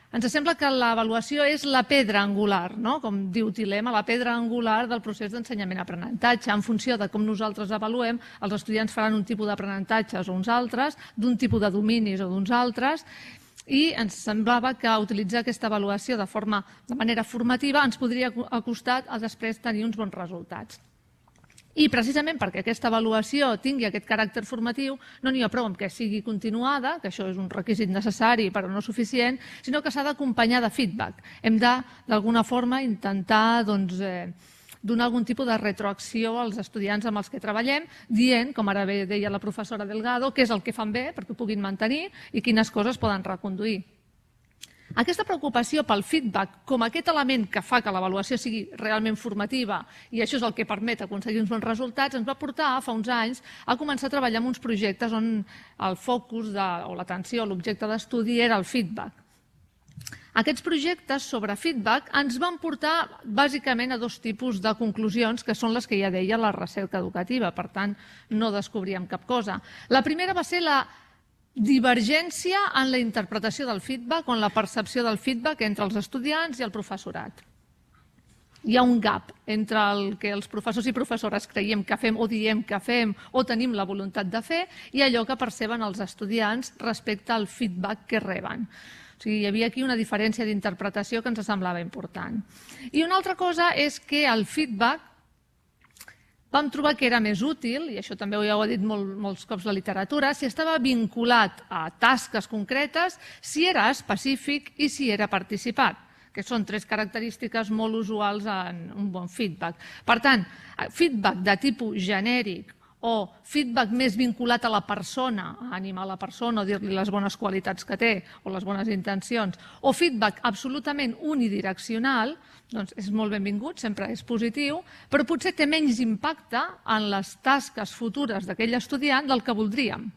ens sembla que l'avaluació és la pedra angular, com diu Tilema, la pedra angular del procés d'ensenyament-aprenentatge. En funció de com nosaltres avaluem, els estudiants faran un tipus d'aprenentatges o uns altres, d'un tipus de dominis o d'uns altres, i ens semblava que utilitzar aquesta avaluació de manera formativa ens podria acostar a després tenir uns bons resultats. I precisament perquè aquesta avaluació tingui aquest caràcter formatiu, no n'hi ha prou amb que sigui continuada, que això és un requisit necessari però no suficient, sinó que s'ha d'acompanyar de feedback. Hem de, d'alguna forma, intentar donar algun tipus de retroacció als estudiants amb els que treballem, dient, com ara bé deia la professora Delgado, què és el que fan bé perquè ho puguin mantenir i quines coses poden reconduir. Aquesta preocupació pel feedback com aquest element que fa que l'avaluació sigui realment formativa, i això és el que permet aconseguir uns bons resultats, ens va portar fa uns anys a començar a treballar en uns projectes on el focus o l'atenció, l'objecte d'estudi era el feedback. Aquests projectes sobre feedback ens van portar bàsicament a dos tipus de conclusions que són les que ja deia la recerca educativa, per tant no descobríem cap cosa. La primera va ser la divergència en la interpretació del feedback o en la percepció del feedback entre els estudiants i el professorat. Hi ha un gap entre el que els professors i professores creiem que fem o diem que fem o tenim la voluntat de fer i allò que perceben els estudiants respecte al feedback que reben. O sigui, hi havia aquí una diferència d'interpretació que ens semblava important. I una altra cosa és que el feedback vam trobar que era més útil, i això també ja ho ha dit molts cops la literatura, si estava vinculat a tasques concretes, si era específic i si era participat, que són tres característiques molt usuals en un bon feedback. Per tant, feedback de tipus genèric o feedback més vinculat a la persona, a animar la persona o dir-li les bones qualitats que té o les bones intencions, o feedback absolutament unidireccional, doncs és molt benvingut, sempre és positiu, però potser té menys impacte en les tasques futures d'aquell estudiant del que voldríem.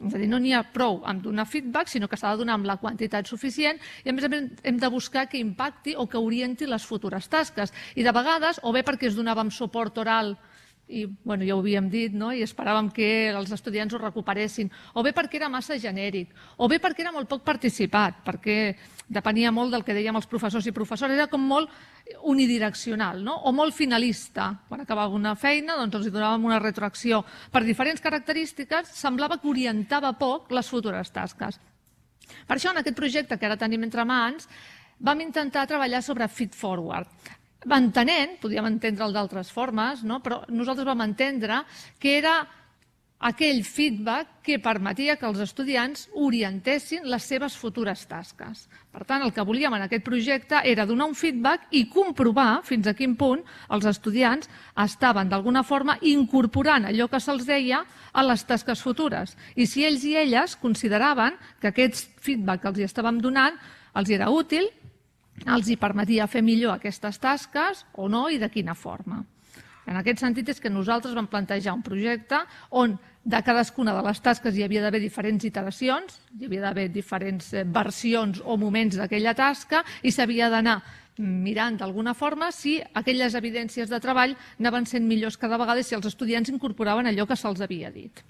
És a dir, no n'hi ha prou amb donar feedback, sinó que s'ha de donar amb la quantitat suficient i a més hem de buscar que impacti o que orienti les futures tasques. I de vegades, o bé perquè es donava amb suport oral i ja ho havíem dit, i esperàvem que els estudiants ho recuperessin, o bé perquè era massa genèric, o bé perquè era molt poc participat, perquè depenia molt del que dèiem els professors i professores, era com molt unidireccional, o molt finalista. Quan acabava una feina, doncs els donàvem una retroacció. Per diferents característiques, semblava que orientava poc les futures tasques. Per això, en aquest projecte que ara tenim entre mans, vam intentar treballar sobre feed forward. Entenent, podíem entendre'l d'altres formes, però nosaltres vam entendre que era aquell feedback que permetia que els estudiants orientessin les seves futures tasques. Per tant, el que volíem en aquest projecte era donar un feedback i comprovar fins a quin punt els estudiants estaven d'alguna forma incorporant allò que se'ls deia a les tasques futures. I si ells i elles consideraven que aquest feedback que els estàvem donant els era útil, els hi permetia fer millor aquestes tasques o no i de quina forma. En aquest sentit és que nosaltres vam plantejar un projecte on de cadascuna de les tasques hi havia d'haver diferents iteracions, hi havia d'haver diferents versions o moments d'aquella tasca i s'havia d'anar mirant d'alguna forma si aquelles evidències de treball anaven sent millors cada vegada i si els estudiants incorporaven allò que se'ls havia dit.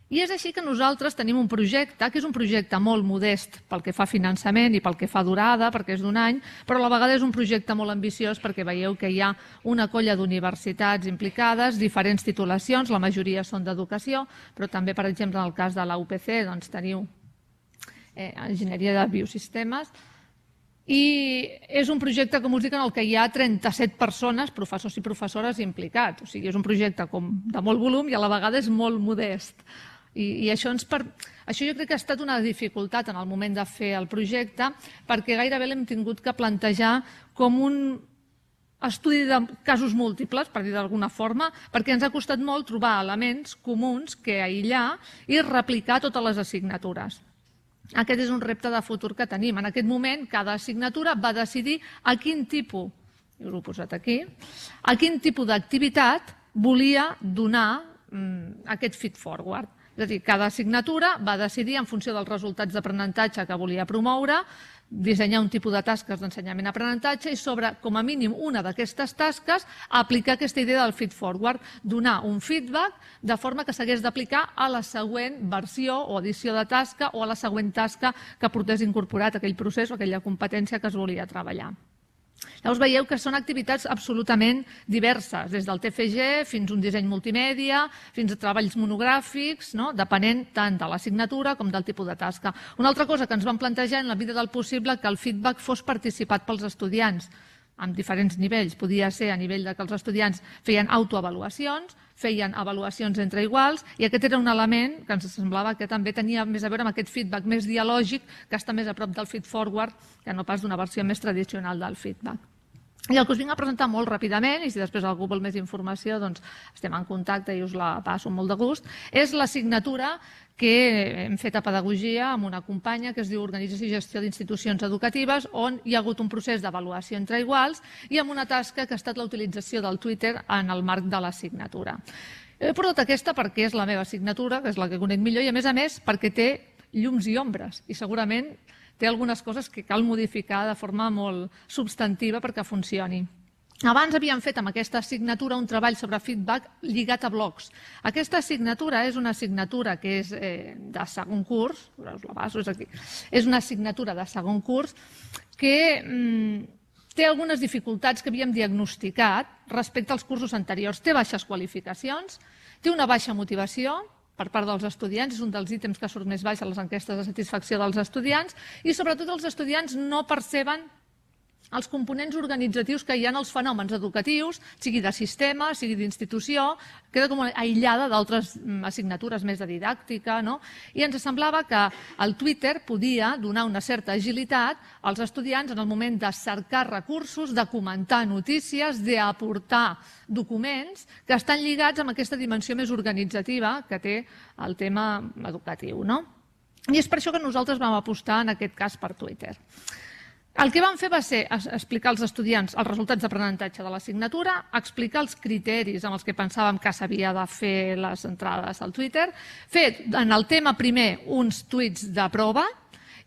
I és així que nosaltres tenim un projecte, que és un projecte molt modest pel que fa a finançament i pel que fa a durada, perquè és d'un any, però a la vegada és un projecte molt ambiciós perquè veieu que hi ha una colla d'universitats implicades, diferents titulacions, la majoria són d'educació, però també, per exemple, en el cas de la UPC, doncs teniu enginyeria de biosistemes, i és un projecte, com us dic, en el que hi ha 37 persones, professors i professores, implicats. O sigui, és un projecte de molt volum i a la vegada és molt modest. I això jo crec que ha estat una dificultat en el moment de fer el projecte perquè gairebé l'hem tingut que plantejar com un estudi de casos múltiples, per dir d'alguna forma, perquè ens ha costat molt trobar elements comuns que aïllar i replicar totes les assignatures. Aquest és un repte de futur que tenim. En aquest moment, cada assignatura va decidir a quin tipus, us ho he posat aquí, a quin tipus d'activitat volia donar aquest feed forward. És a dir, cada assignatura va decidir, en funció dels resultats d'aprenentatge que volia promoure, dissenyar un tipus de tasques d'ensenyament-aprenentatge i sobre, com a mínim, una d'aquestes tasques, aplicar aquesta idea del feed forward, donar un feedback de forma que s'hagués d'aplicar a la següent versió o edició de tasca o a la següent tasca que portés incorporat aquell procés o aquella competència que es volia treballar. Llavors veieu que són activitats absolutament diverses, des del TFG fins a un disseny multimèdia, fins a treballs monogràfics, depenent tant de l'assignatura com del tipus de tasca. Una altra cosa que ens vam plantejar en la vida del possible que el feedback fos participat pels estudiants amb diferents nivells. Podia ser a nivell que els estudiants feien autoavaluacions, feien avaluacions entre iguals, i aquest era un element que ens semblava que també tenia més a veure amb aquest feedback més dialògic, que està més a prop del feed forward que no pas d'una versió més tradicional del feedback. I el que us vinc a presentar molt ràpidament, i si després algú vol més informació, doncs estem en contacte i us la passo molt de gust, és l'assignatura que hem fet a Pedagogia amb una companya que es diu Organització i Gestió d'Institucions Educatives, on hi ha hagut un procés d'avaluació entre iguals i amb una tasca que ha estat la utilització del Twitter en el marc de l'assignatura. He portat aquesta perquè és la meva assignatura, que és la que conec millor, i a més perquè té llums i ombres i segurament té algunes coses que cal modificar de forma molt substantiva perquè funcioni. Abans havíem fet amb aquesta assignatura un treball sobre feedback lligat a blogs. Aquesta assignatura és una assignatura que és de segon curs, us la passo, és aquí. És una assignatura de segon curs que té algunes dificultats que havíem diagnosticat respecte als cursos anteriors. Té baixes qualificacions, té una baixa motivació per part dels estudiants, és un dels ítems que surt més baix a les enquestes de satisfacció dels estudiants, i sobretot els estudiants no perceben els components organitzatius que hi ha en els fenòmens educatius, sigui de sistema, sigui d'institució, queda com aïllada d'altres assignatures més de didàctica, i ens semblava que el Twitter podia donar una certa agilitat als estudiants en el moment de cercar recursos, de comentar notícies, d'aportar documents que estan lligats amb aquesta dimensió més organitzativa que té el tema educatiu. I és per això que nosaltres vam apostar en aquest cas per Twitter. El que vam fer va ser explicar als estudiants els resultats d'aprenentatge de l'assignatura, explicar els criteris amb els que pensàvem que s'havia de fer les entrades al Twitter, fer en el tema primer uns tuits de prova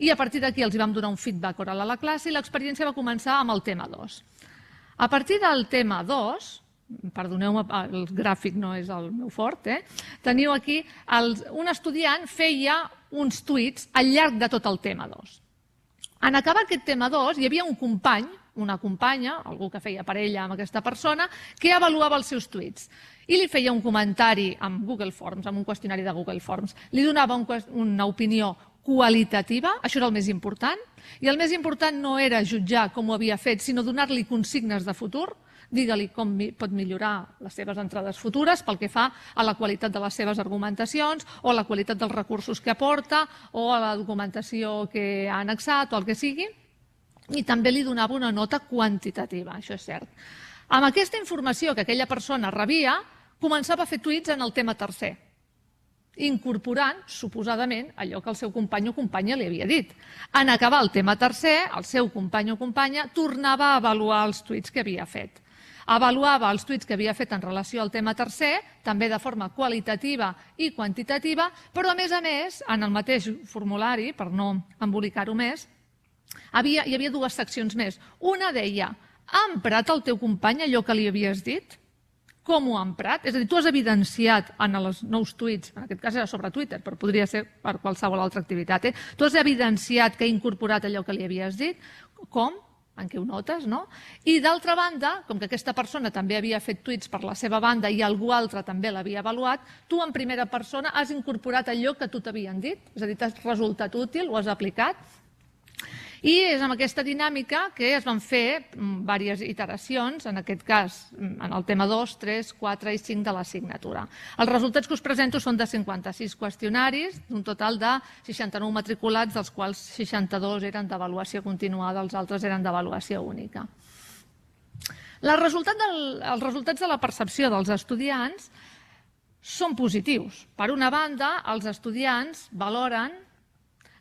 i a partir d'aquí els vam donar un feedback oral a la classe i l'experiència va començar amb el tema 2. A partir del tema 2 perdoneu-me, el gràfic no és el meu fort, teniu aquí, un estudiant feia uns tuits al llarg de tot el tema 2. En acabar aquest tema 2 hi havia un company, una companya, algú que feia parella amb aquesta persona, que avaluava els seus tuits i li feia un comentari amb Google Forms, amb un qüestionari de Google Forms. Li donava una opinió qualitativa, això era el més important, i el més important no era jutjar com ho havia fet, sinó donar-li consignes de futur, digue-li com pot millorar les seves entrades futures pel que fa a la qualitat de les seves argumentacions o a la qualitat dels recursos que aporta o a la documentació que ha annexat o el que sigui, i també li donava una nota quantitativa, això és cert. Amb aquesta informació que aquella persona rebia, començava a fer tuits en el tema tercer, incorporant, suposadament, allò que el seu company o companya li havia dit. En acabar el tema tercer, el seu company o companya tornava a avaluar els tuits que havia fet. Avaluava els tuits que havia fet en relació al tema tercer, també de forma qualitativa i quantitativa, però a més, en el mateix formulari, per no embolicar-ho més, hi havia dues seccions més. Una deia, ha emprat el teu company allò que li havies dit? Com ho ha emprat? És a dir, tu has evidenciat en els nous tuits, en aquest cas era sobre Twitter, però podria ser per qualsevol altra activitat, tu has evidenciat que ha incorporat allò que li havies dit? Com? En què ho notes, no? I d'altra banda, com que aquesta persona també havia fet tuits per la seva banda i algú altre també l'havia avaluat, tu en primera persona has incorporat allò que tu t'havien dit, és a dir, t'has resultat útil, ho has aplicat. I és amb aquesta dinàmica que es van fer diverses iteracions, en aquest cas en el tema 2, 3, 4 i 5 de l'assignatura. Els resultats que us presento són de 56 qüestionaris, d'un total de 69 matriculats, dels quals 62 eren d'avaluació continuada, els altres eren d'avaluació única. Els resultats de la percepció dels estudiants són positius. Per una banda, els estudiants valoren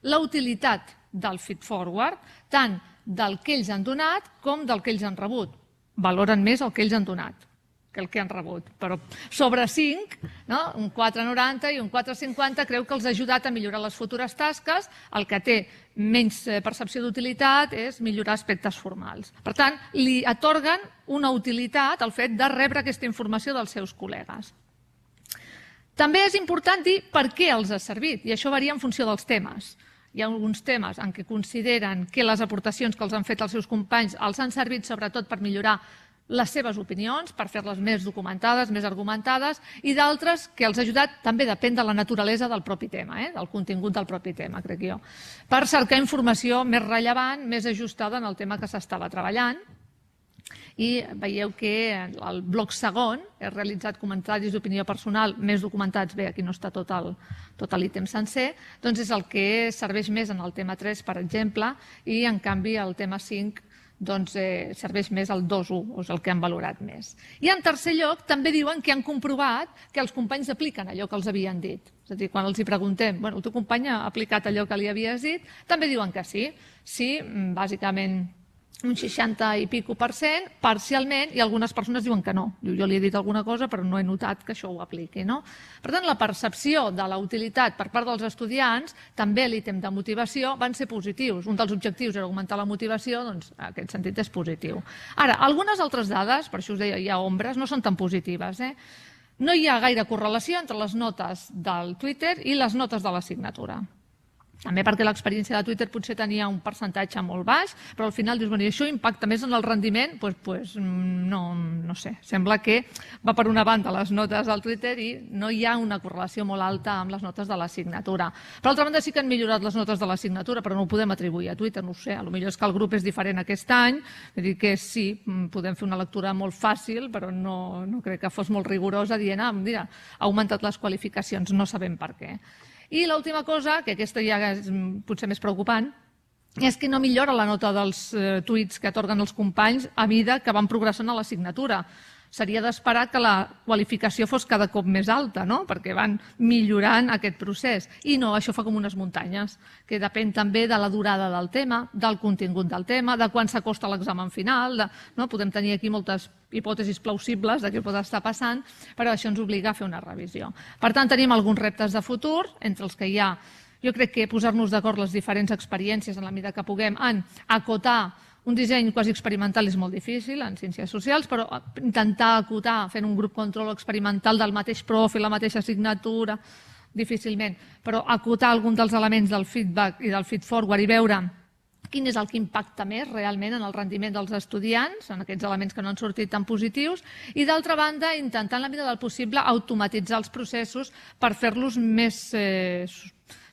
la utilitat del feedforward, tant del que ells han donat com del que ells han rebut. Valoren més el que ells han donat que el que han rebut. Però sobre 5, un 4,90 i un 4,50 creu que els ha ajudat a millorar les futures tasques. El que té menys percepció d'utilitat és millorar aspectes formals. Per tant, li atorguen una utilitat al fet de rebre aquesta informació dels seus col·legues. També és important dir per què els ha servit, i això varia en funció dels temes. Hi ha alguns temes en què consideren que les aportacions que els han fet els seus companys els han servit sobretot per millorar les seves opinions, per fer-les més documentades, més argumentades, i d'altres que els ha ajudat, també depèn de la naturalesa del propi tema, del contingut del propi tema, crec jo, per cercar informació més rellevant, més ajustada en el tema que s'estava treballant. I veieu que el bloc segon he realitzat comentaris d'opinió personal més documentats, bé, aquí no està tot l'ítem sencer, doncs és el que serveix més en el tema 3, per exemple, i en canvi el tema 5 serveix més el 2.1, o és el que han valorat més. I en tercer lloc també diuen que han comprovat que els companys apliquen allò que els havien dit. És a dir, quan els hi preguntem, el teu company ha aplicat allò que li havies dit, també diuen que sí. Sí, bàsicament un 60 i pico %, parcialment, i algunes persones diuen que no. Jo li he dit alguna cosa, però no he notat que això ho apliqui. Per tant, la percepció de la utilitat per part dels estudiants, també l'ítem de motivació, van ser positius. Un dels objectius era augmentar la motivació, doncs en aquest sentit és positiu. Ara, algunes altres dades, per això us deia, hi ha ombres, no són tan positives. No hi ha gaire correlació entre les notes del Twitter i les notes de l'assignatura. També perquè l'experiència de Twitter potser tenia un percentatge molt baix, però al final dius, i això impacta més en el rendiment? Doncs no sé. Sembla que va per una banda les notes del Twitter i no hi ha una correlació molt alta amb les notes de l'assignatura. Per altra banda, sí que han millorat les notes de l'assignatura, però no ho podem atribuir a Twitter, no ho sé. Potser és que el grup és diferent aquest any, vull dir que sí, podem fer una lectura molt fàcil, però no crec que fos molt rigorosa dient, mira, ha augmentat les qualificacions, no sabem per què. I l'última cosa, que aquesta ja és potser més preocupant, és que no millora la nota dels tuits que atorguen els companys a mesura que van progressant a l'assignatura. Seria d'esperar que la qualificació fos cada cop més alta, perquè van millorant aquest procés. I no, això fa com unes muntanyes, que depèn també de la durada del tema, del contingut del tema, de quan s'acosta l'examen final. Podem tenir aquí moltes hipòtesis plausibles de què pot estar passant, però això ens obliga a fer una revisió. Per tant, tenim alguns reptes de futur, entre els que hi ha, jo crec que posar-nos d'acord les diferents experiències en la mesura que puguem en acotar Un disseny quasi experimental és molt difícil en ciències socials, però intentar acotar fent un grup control experimental del mateix prof i la mateixa assignatura, difícilment, però acotar algun dels elements del feedback i del feed-forward i veure quin és el que impacta més realment en el rendiment dels estudiants, en aquests elements que no han sortit tan positius, i d'altra banda, intentar en la medida del possible automatitzar els processos per fer-los més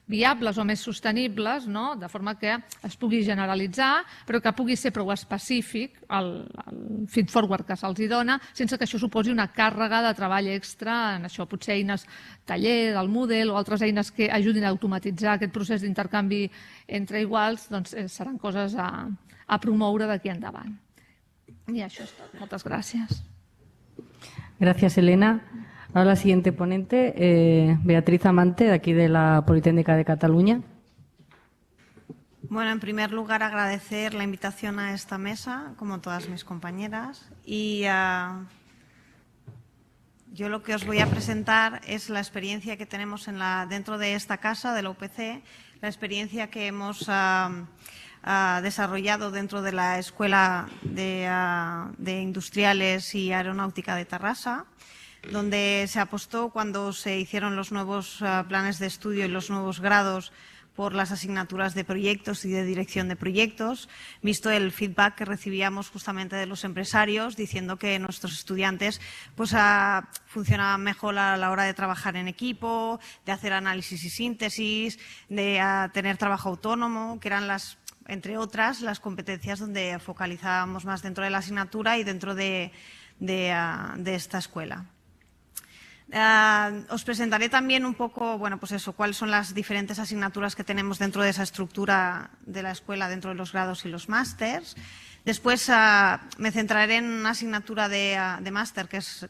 viables o més sostenibles, no? De forma que es pugui generalitzar, però que pugui ser prou específic el feed-forward que se'ls dona, sense que això suposi una càrrega de treball extra en això, potser eines taller, del Moodle o altres eines que ajudin a automatitzar aquest procés d'intercanvi entre iguals, doncs seran coses a promoure d'aquí endavant. I això és tot. Moltes gràcies. Gracias, Elena. Ahora la siguiente ponente, Beatriz Amante, de aquí de la Politécnica de Cataluña. Bueno, en primer lugar, agradecer la invitación a esta mesa, como todas mis compañeras. Y yo lo que os voy a presentar es la experiencia que tenemos dentro de esta casa, de la UPC, la experiencia que hemos desarrollado dentro de la Escuela de Industriales y Aeronáutica de Tarrasa, donde se apostó cuando se hicieron los nuevos planes de estudio y los nuevos grados por las asignaturas de proyectos y de dirección de proyectos, visto el feedback que recibíamos justamente de los empresarios diciendo que nuestros estudiantes pues, funcionaban mejor a la hora de trabajar en equipo, de hacer análisis y síntesis, de tener trabajo autónomo, que eran entre otras, las competencias donde focalizábamos más dentro de la asignatura y dentro de esta escuela. Os presentaré también un poco, bueno, pues eso, cuáles son las diferentes asignaturas que tenemos dentro de esa estructura de la escuela, dentro de los grados y los másters. Después me centraré en una asignatura de máster, que es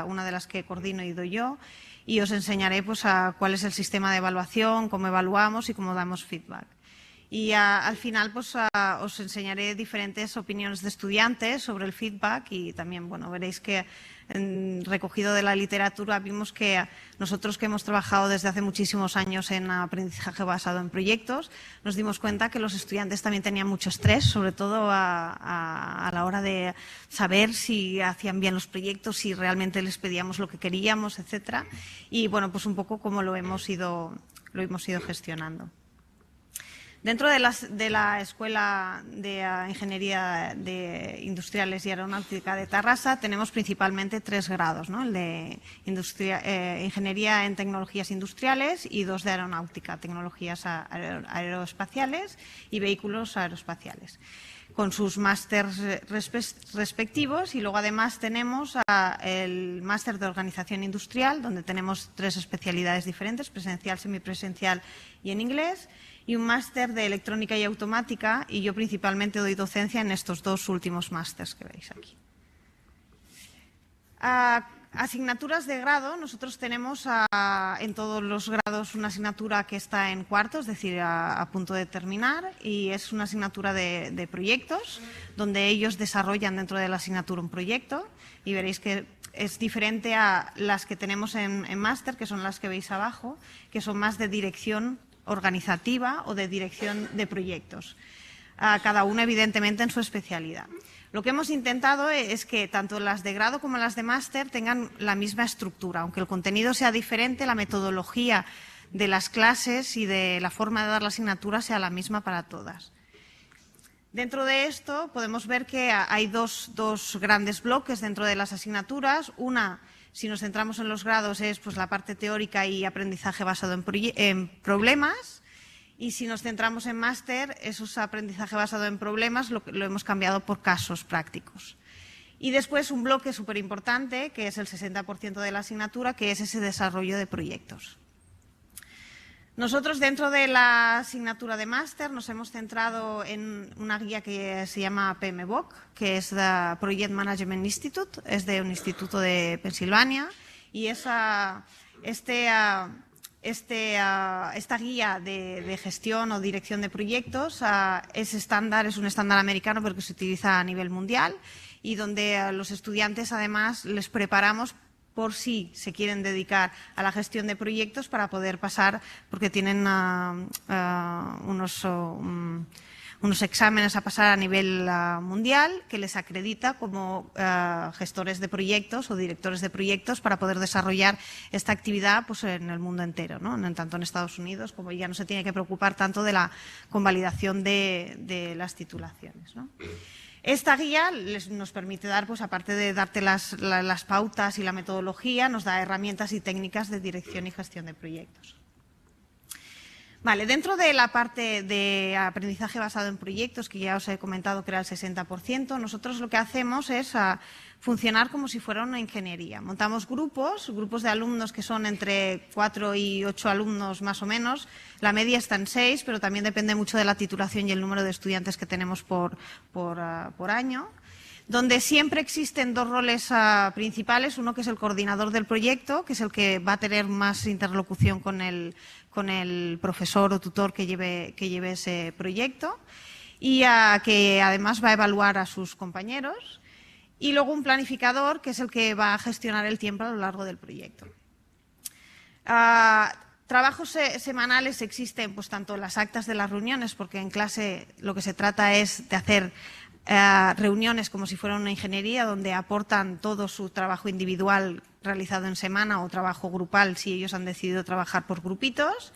una de las que coordino y doy yo, y os enseñaré pues, cuál es el sistema de evaluación, cómo evaluamos y cómo damos feedback. Y al final pues, os enseñaré diferentes opiniones de estudiantes sobre el feedback y también bueno, veréis que recogido de la literatura vimos que nosotros que hemos trabajado desde hace muchísimos años en aprendizaje basado en proyectos, nos dimos cuenta que los estudiantes también tenían mucho estrés, sobre todo a la hora de saber si hacían bien los proyectos, si realmente les pedíamos lo que queríamos, etcétera. Y bueno, pues un poco cómo lo hemos ido gestionando. Dentro de la Escuela de Ingeniería de Industriales y Aeronáutica de Tarrasa tenemos principalmente 3 grados, ¿no? El de Ingeniería en Tecnologías Industriales y 2 de Aeronáutica, Tecnologías Aeroespaciales y Vehículos Aeroespaciales, con sus másters respectivos. Y luego además tenemos el máster de Organización Industrial, donde tenemos 3 especialidades diferentes, presencial, semipresencial y en inglés, y un máster de Electrónica y Automática, y yo principalmente doy docencia en estos 2 últimos másters que veis aquí. Asignaturas de grado, nosotros tenemos en todos los grados una asignatura que está en cuarto, es decir, a punto de terminar, y es una asignatura de proyectos, donde ellos desarrollan dentro de la asignatura un proyecto, y veréis que es diferente a las que tenemos en máster, que son las que veis abajo, que son más de dirección organizativa o de dirección de proyectos, cada uno evidentemente en su especialidad. Lo que hemos intentado es que tanto las de grado como las de máster tengan la misma estructura, aunque el contenido sea diferente, la metodología de las clases y de la forma de dar la asignatura sea la misma para todas. Dentro de esto podemos ver que hay dos grandes bloques dentro de las asignaturas. Una, si nos centramos en los grados, es pues, la parte teórica y aprendizaje basado en problemas. Y si nos centramos en máster, esos aprendizaje basado en problemas lo hemos cambiado por casos prácticos. Y después un bloque súper importante, que es el 60% de la asignatura, que es ese desarrollo de proyectos. Nosotros dentro de la asignatura de máster nos hemos centrado en una guía que se llama PMBOK, que es de Project Management Institute, es de un instituto de Pensilvania, y esta guía de gestión o dirección de proyectos es un estándar americano porque se utiliza a nivel mundial y donde a los estudiantes además les preparamos por si se quieren dedicar a la gestión de proyectos para poder pasar, porque tienen unos unos exámenes a pasar a nivel mundial que les acredita como gestores de proyectos o directores de proyectos para poder desarrollar esta actividad pues, en el mundo entero, ¿no? Tanto en Estados Unidos como ya no se tiene que preocupar tanto de la convalidación de las titulaciones, ¿no? Esta guía nos permite dar, pues aparte de darte las pautas y la metodología, nos da herramientas y técnicas de dirección y gestión de proyectos. Vale, dentro de la parte de aprendizaje basado en proyectos, que ya os he comentado que era el 60%, nosotros lo que hacemos es funcionar como si fuera una ingeniería. Montamos grupos de alumnos que son entre 4 y 8 alumnos más o menos. La media está en 6, pero también depende mucho de la titulación y el número de estudiantes que tenemos por año. Donde siempre existen dos roles principales, uno que es el coordinador del proyecto, que es el que va a tener más interlocución con el profesor o tutor que lleve ese proyecto y que además va a evaluar a sus compañeros. Y luego un planificador, que es el que va a gestionar el tiempo a lo largo del proyecto. Trabajos semanales existen, pues tanto las actas de las reuniones, porque en clase lo que se trata es de hacer reuniones como si fuera una ingeniería, donde aportan todo su trabajo individual realizado en semana o trabajo grupal si ellos han decidido trabajar por grupitos.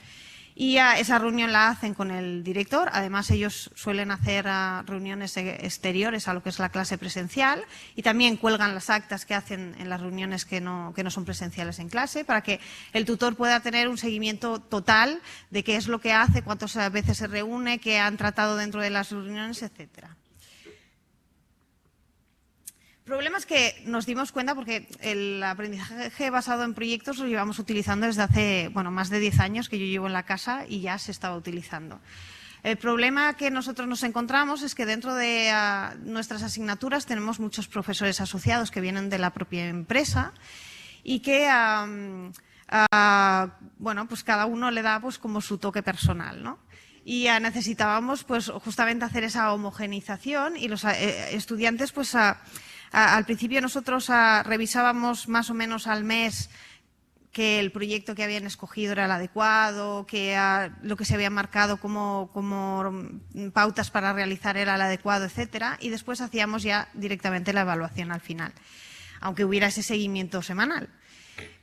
Y esa reunión la hacen con el director. Además, ellos suelen hacer reuniones exteriores a lo que es la clase presencial y también cuelgan las actas que hacen en las reuniones que no son presenciales en clase para que el tutor pueda tener un seguimiento total de qué es lo que hace, cuántas veces se reúne, qué han tratado dentro de las reuniones, etcétera. Problemas que nos dimos cuenta porque el aprendizaje basado en proyectos lo llevamos utilizando desde hace más de 10 años que yo llevo en la casa y ya se estaba utilizando. El problema que nosotros nos encontramos es que dentro de nuestras asignaturas tenemos muchos profesores asociados que vienen de la propia empresa y que pues cada uno le da pues como su toque personal, ¿no? Y necesitábamos pues justamente hacer esa homogeneización y los estudiantes pues al principio nosotros revisábamos más o menos al mes que el proyecto que habían escogido era el adecuado, que lo que se había marcado como pautas para realizar era el adecuado, etcétera, y después hacíamos ya directamente la evaluación al final, aunque hubiera ese seguimiento semanal.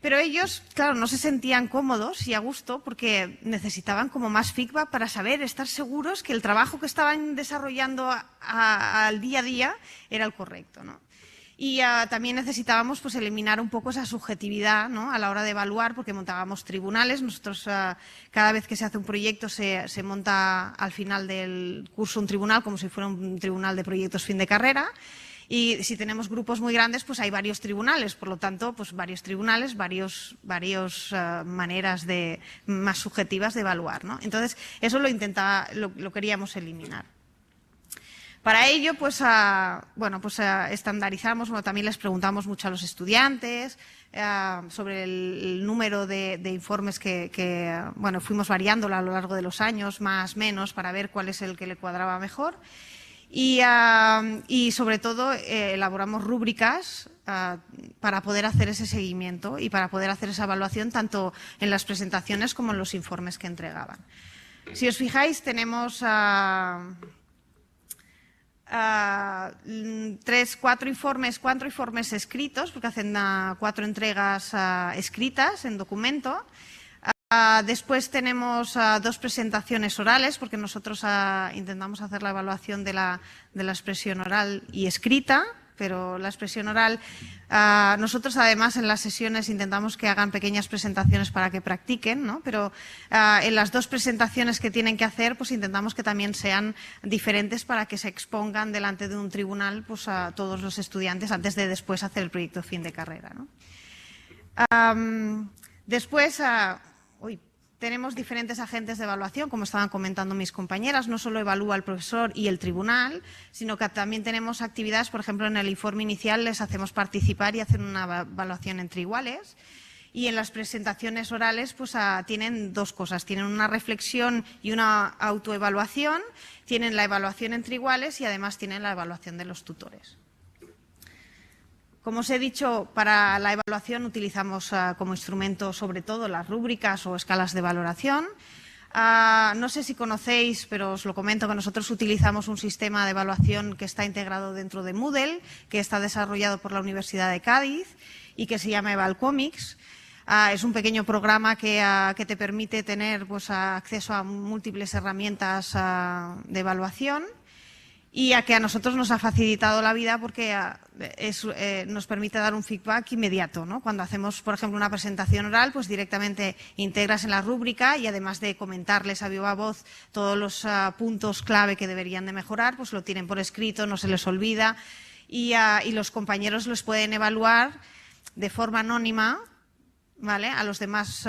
Pero ellos, claro, no se sentían cómodos y a gusto porque necesitaban como más feedback para saber, estar seguros que el trabajo que estaban desarrollando al día a día era el correcto, ¿no? Y también necesitábamos pues eliminar un poco esa subjetividad, ¿no? A la hora de evaluar, porque montábamos tribunales. Nosotros cada vez que se hace un proyecto se monta al final del curso un tribunal, como si fuera un tribunal de proyectos fin de carrera. Y si tenemos grupos muy grandes, pues hay varios tribunales, por lo tanto, pues varios tribunales, varios maneras más subjetivas de evaluar, ¿no? Entonces, eso lo queríamos eliminar. Para ello, pues estandarizamos, también les preguntamos mucho a los estudiantes sobre el número de informes que fuimos variando a lo largo de los años, más, menos, para ver cuál es el que le cuadraba mejor. Y sobre todo elaboramos rúbricas para poder hacer ese seguimiento y para poder hacer esa evaluación tanto en las presentaciones como en los informes que entregaban. Si os fijáis, tenemos 4 informes escritos, porque hacen 4 entregas escritas en documento. Después tenemos 2 presentaciones orales, porque nosotros intentamos hacer la evaluación de la expresión oral y escrita, pero la expresión oral, nosotros además en las sesiones intentamos que hagan pequeñas presentaciones para que practiquen, ¿no? Pero en las 2 presentaciones que tienen que hacer, pues intentamos que también sean diferentes para que se expongan delante de un tribunal pues a todos los estudiantes antes de después hacer el proyecto fin de carrera, ¿no? Después tenemos diferentes agentes de evaluación, como estaban comentando mis compañeras. No solo evalúa el profesor y el tribunal, sino que también tenemos actividades, por ejemplo, en el informe inicial les hacemos participar y hacer una evaluación entre iguales. Y en las presentaciones orales pues tienen 2 cosas. Tienen una reflexión y una autoevaluación, tienen la evaluación entre iguales y además tienen la evaluación de los tutores. Como os he dicho, para la evaluación utilizamos como instrumento sobre todo las rúbricas o escalas de valoración. No sé si conocéis, pero os lo comento, que nosotros utilizamos un sistema de evaluación que está integrado dentro de Moodle, que está desarrollado por la Universidad de Cádiz y que se llama Evalcomics. Es un pequeño programa que te permite tener pues, acceso a múltiples herramientas de evaluación y a que a nosotros nos ha facilitado la vida porque nos permite dar un feedback inmediato, ¿no? Cuando hacemos, por ejemplo, una presentación oral, pues directamente integras en la rúbrica y además de comentarles a viva voz todos los puntos clave que deberían de mejorar, pues lo tienen por escrito, no se les olvida y los compañeros los pueden evaluar de forma anónima, ¿vale?, a los demás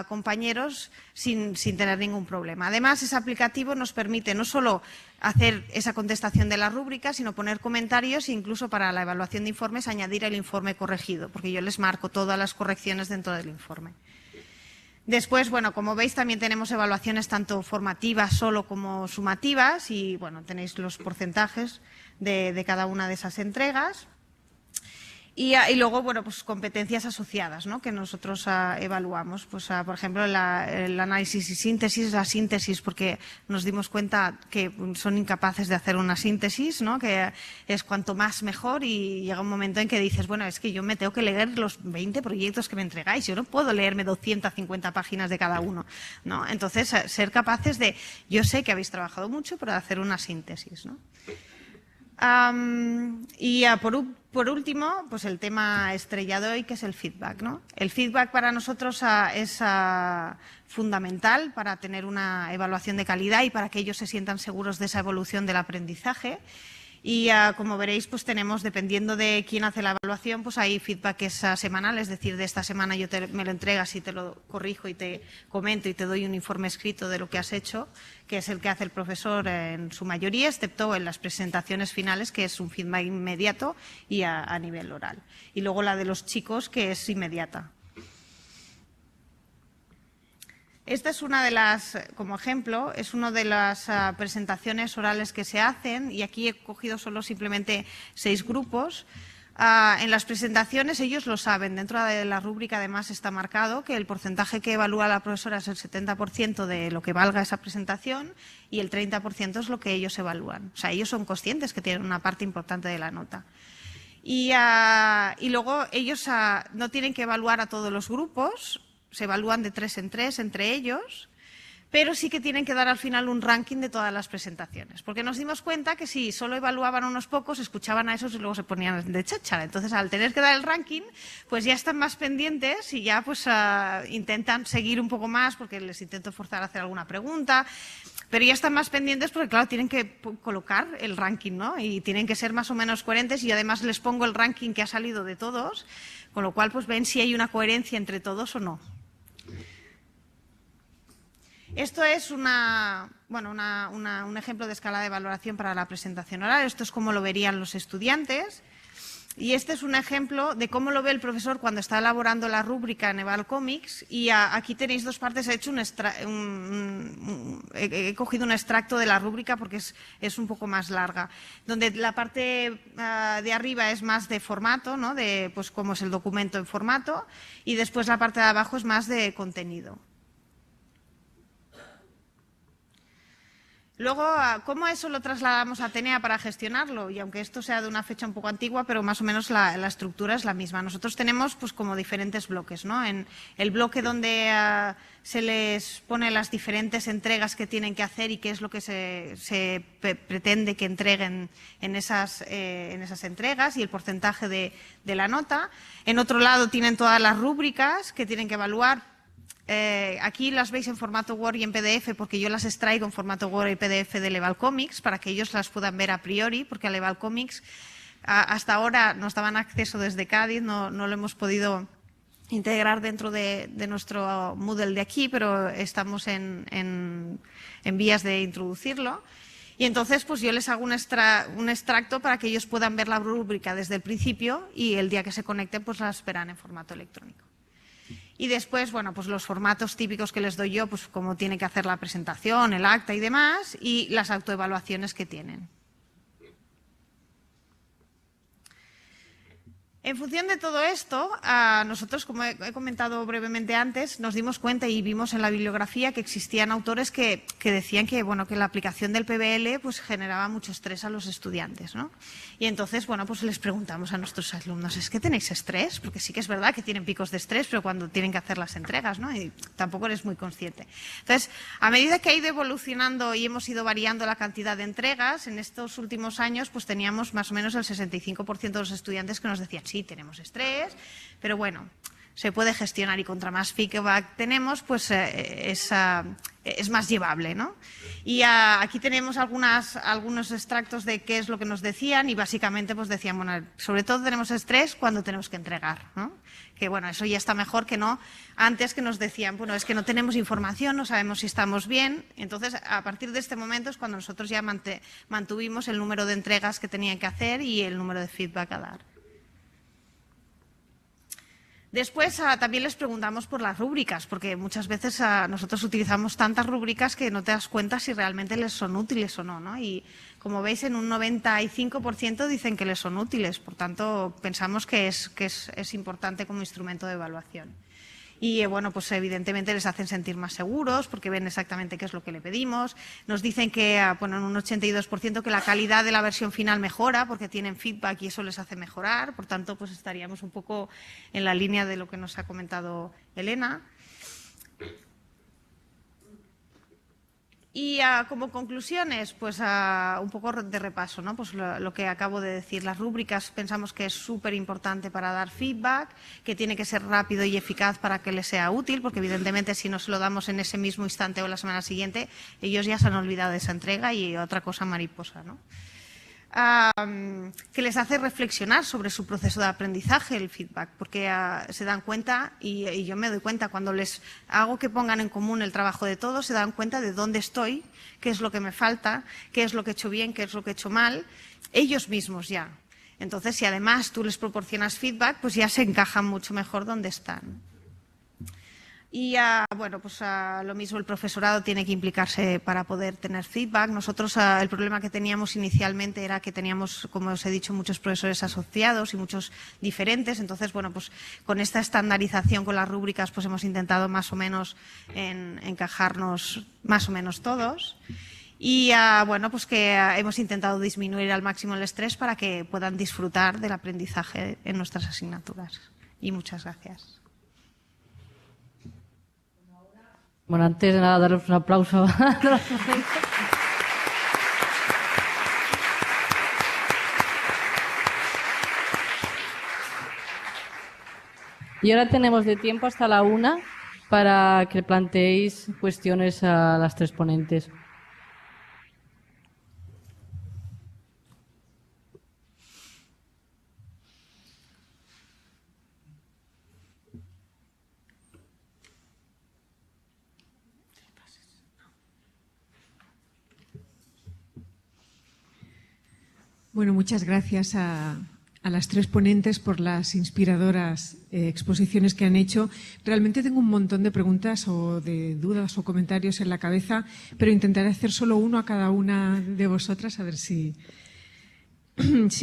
compañeros sin tener ningún problema. Además, ese aplicativo nos permite no solo hacer esa contestación de la rúbrica, sino poner comentarios e incluso para la evaluación de informes añadir el informe corregido, porque yo les marco todas las correcciones dentro del informe. Después, bueno, como veis, también tenemos evaluaciones tanto formativas solo como sumativas y, bueno, tenéis los porcentajes de cada una de esas entregas. Y luego, bueno, pues competencias asociadas, ¿no?, que nosotros evaluamos. Pues, por ejemplo, el análisis y síntesis, la síntesis, porque nos dimos cuenta que son incapaces de hacer una síntesis, ¿no?, que es cuanto más mejor y llega un momento en que dices, bueno, es que yo me tengo que leer los 20 proyectos que me entregáis, yo no puedo leerme 250 páginas de cada uno, ¿no? Entonces, ser capaces de, yo sé que habéis trabajado mucho, pero de hacer una síntesis, ¿no? Por último, pues el tema estrella de hoy, que es el feedback, ¿no? El feedback para nosotros es fundamental para tener una evaluación de calidad y para que ellos se sientan seguros de esa evolución del aprendizaje. Y como veréis, pues tenemos, dependiendo de quién hace la evaluación, pues hay feedback semanal, es decir, de esta semana me lo entregas y te lo corrijo y te comento y te doy un informe escrito de lo que has hecho, que es el que hace el profesor en su mayoría, excepto en las presentaciones finales, que es un feedback inmediato y a nivel oral. Y luego la de los chicos, que es inmediata. Esta es una de las, como ejemplo, es una de las presentaciones orales que se hacen y aquí he cogido solo simplemente 6 grupos. En las presentaciones ellos lo saben, dentro de la rúbrica además está marcado que el porcentaje que evalúa la profesora es el 70% de lo que valga esa presentación y el 30% es lo que ellos evalúan. O sea, ellos son conscientes que tienen una parte importante de la nota. Y luego ellos no tienen que evaluar a todos los grupos, se evalúan de 3 en 3 entre ellos, pero sí que tienen que dar al final un ranking de todas las presentaciones, porque nos dimos cuenta que si solo evaluaban unos pocos, escuchaban a esos y luego se ponían de cháchara. Entonces, al tener que dar el ranking, pues ya están más pendientes y ya pues intentan seguir un poco más, porque les intento forzar a hacer alguna pregunta, pero ya están más pendientes porque, claro, tienen que colocar el ranking, ¿no? Y tienen que ser más o menos coherentes y además les pongo el ranking que ha salido de todos, con lo cual pues ven si hay una coherencia entre todos o no. Esto es un ejemplo de escala de valoración para la presentación oral. Esto es cómo lo verían los estudiantes. Y este es un ejemplo de cómo lo ve el profesor cuando está elaborando la rúbrica en Evalcomics. Y aquí tenéis 2 partes. He hecho he cogido un extracto de la rúbrica porque es un poco más larga. Donde la parte de arriba es más de formato, ¿no?, de pues cómo es el documento en formato. Y después la parte de abajo es más de contenido. Luego, ¿cómo eso lo trasladamos a Atenea para gestionarlo? Y aunque esto sea de una fecha un poco antigua, pero más o menos la estructura es la misma. Nosotros tenemos pues como diferentes bloques, ¿no? En el bloque donde se les pone las diferentes entregas que tienen que hacer y qué es lo que se pretende que entreguen en esas entregas y el porcentaje de la nota. En otro lado tienen todas las rúbricas que tienen que evaluar. Aquí las veis en formato Word y en PDF porque yo las extraigo en formato Word y PDF del Evalcomics para que ellos las puedan ver a priori, porque al Evalcomics hasta ahora nos daban acceso desde Cádiz, no lo hemos podido integrar dentro de nuestro Moodle de aquí, pero estamos en vías de introducirlo. Y entonces pues yo les hago un extracto para que ellos puedan ver la rúbrica desde el principio y el día que se conecten pues las verán en formato electrónico. Y después, bueno, pues los formatos típicos que les doy yo, pues cómo tiene que hacer la presentación, el acta y demás, y las autoevaluaciones que tienen. En función de todo esto, nosotros, como he comentado brevemente antes, nos dimos cuenta y vimos en la bibliografía que existían autores que decían que, bueno, que la aplicación del PBL pues, generaba mucho estrés a los estudiantes, ¿no? Y entonces, bueno, pues les preguntamos a nuestros alumnos, ¿es que tenéis estrés? Porque sí que es verdad que tienen picos de estrés, pero cuando tienen que hacer las entregas, ¿no? Y tampoco eres muy consciente. Entonces, a medida que ha ido evolucionando y hemos ido variando la cantidad de entregas, en estos últimos años pues teníamos más o menos el 65% de los estudiantes que nos decían, sí, tenemos estrés, pero bueno, se puede gestionar y contra más feedback tenemos, pues es más llevable, ¿no? Y aquí tenemos algunos extractos de qué es lo que nos decían y básicamente pues decían, bueno, sobre todo tenemos estrés cuando tenemos que entregar, ¿no? Que bueno, eso ya está mejor que no antes que nos decían, bueno, es que no tenemos información, no sabemos si estamos bien. Entonces, a partir de este momento es cuando nosotros ya mantuvimos el número de entregas que tenían que hacer y el número de feedback a dar. Después también les preguntamos por las rúbricas, porque muchas veces nosotros utilizamos tantas rúbricas que no te das cuenta si realmente les son útiles o no, ¿no? Y como veis, en un 95% dicen que les son útiles, por tanto, pensamos que es importante como instrumento de evaluación. Y bueno, pues evidentemente les hacen sentir más seguros porque ven exactamente qué es lo que le pedimos. Nos dicen que, bueno, en un 82% que la calidad de la versión final mejora porque tienen feedback y eso les hace mejorar. Por tanto, pues estaríamos un poco en la línea de lo que nos ha comentado Elena. Y como conclusiones, pues un poco de repaso, ¿no? Pues lo que acabo de decir, las rúbricas pensamos que es súper importante para dar feedback, que tiene que ser rápido y eficaz para que les sea útil, porque evidentemente si no se lo damos en ese mismo instante o la semana siguiente, ellos ya se han olvidado de esa entrega y otra cosa mariposa, ¿no? Que les hace reflexionar sobre su proceso de aprendizaje, el feedback, porque se dan cuenta, y yo me doy cuenta cuando les hago que pongan en común el trabajo de todos, se dan cuenta de dónde estoy, qué es lo que me falta, qué es lo que he hecho bien, qué es lo que he hecho mal, ellos mismos ya. Entonces, si además tú les proporcionas feedback, pues ya se encajan mucho mejor donde están. Y bueno, pues lo mismo el profesorado tiene que implicarse para poder tener feedback. Nosotros el problema que teníamos inicialmente era que teníamos, como os he dicho, muchos profesores asociados y muchos diferentes. Entonces, bueno, pues con esta estandarización con las rúbricas pues hemos intentado más o menos encajarnos más o menos todos. Y bueno, pues que hemos intentado disminuir al máximo el estrés para que puedan disfrutar del aprendizaje en nuestras asignaturas. Y muchas gracias. Bueno, antes de nada, darles un aplauso a los Y ahora tenemos de tiempo hasta la 1 para que planteéis cuestiones a las tres ponentes. Bueno, muchas gracias a las tres ponentes por las inspiradoras exposiciones que han hecho. Realmente tengo un montón de preguntas o de dudas o comentarios en la cabeza, pero intentaré hacer solo uno a cada una de vosotras a ver si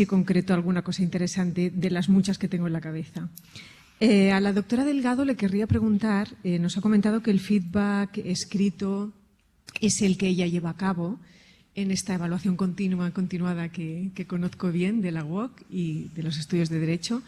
concreto alguna cosa interesante de las muchas que tengo en la cabeza. A la doctora Delgado le querría preguntar, nos ha comentado que el feedback escrito es el que ella lleva a cabo en esta evaluación continuada que conozco bien de la UOC y de los estudios de Derecho.